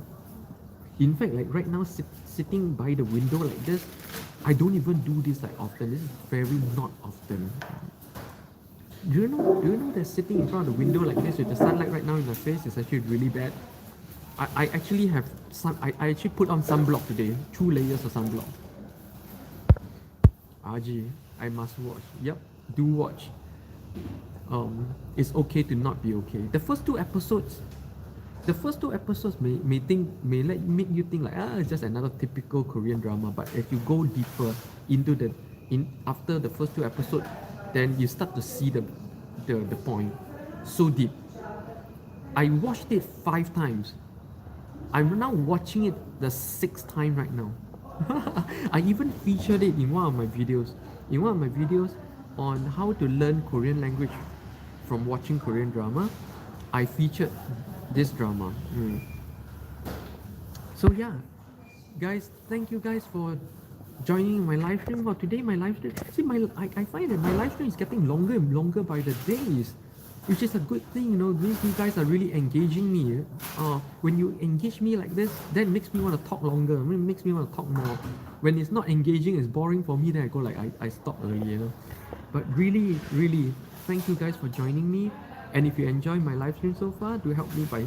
In fact, like right now, sitting by the window like this, I don't even do this like often. This is very not often. Do you know that sitting in front of the window like this with the sunlight right now in my face is actually really bad? I actually have I actually put on sunblock today, 2 layers of sunblock. RG, I must watch. Yep, do watch. It's Okay to Not Be Okay. The first two episodes may make you think like it's just another typical Korean drama. But if you go deeper into after the first 2 episodes, then you start to see the point. So deep. I watched it 5 times. I'm now watching it the 6th time right now. I even featured it in one of my videos. On how to learn Korean language from watching Korean drama, I featured this drama. So yeah, guys, thank you guys for joining my live stream. Well, today my live stream, I find that my live stream is getting longer and longer by the days, which is a good thing, you know. Means you guys are really engaging me. When you engage me like this, that makes me want to talk longer. It makes me want to talk more. When it's not engaging, it's boring for me, then I go like I stop early, you know. But really, really, thank you guys for joining me. And if you enjoy my live stream so far, do help me by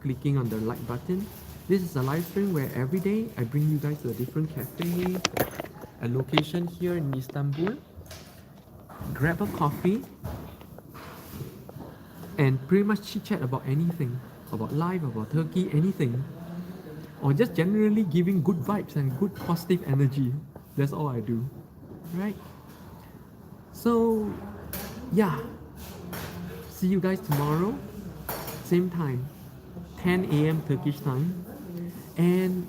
clicking on the like button. This is a live stream where every day I bring you guys to a different cafe, a location here in Istanbul. Grab a coffee and pretty much chit chat about anything, about life, about Turkey, anything. Or just generally giving good vibes and good positive energy. That's all I do, right? So, yeah. See you guys tomorrow, same time, 10 a.m. Turkish time. And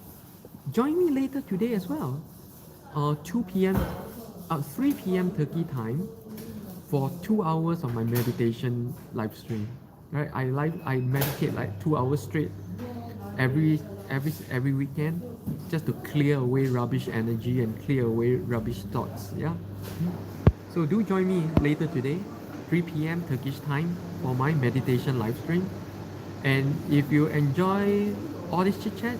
join me later today as well, 2 p.m., 3 p.m. Turkey time for 2 hours of my meditation live stream. Right? I meditate like 2 hours straight every weekend, just to clear away rubbish energy and clear away rubbish thoughts. Yeah. So do join me later today, 3 p.m. Turkish time for my meditation live stream. And if you enjoy all this chit chat,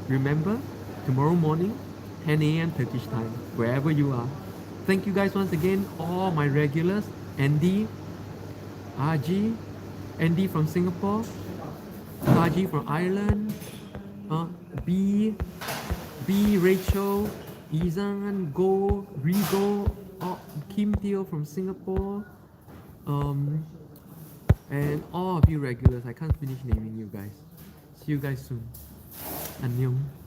remember tomorrow morning, 10 a.m. Turkish time, wherever you are. Thank you guys once again, all my regulars, Andy, RG, Andy from Singapore, RG from Ireland, B, Rachel, Izan, Go, Rigo, Kim Teo from Singapore, and all of you regulars. I can't finish naming you guys. See you guys soon. 안녕.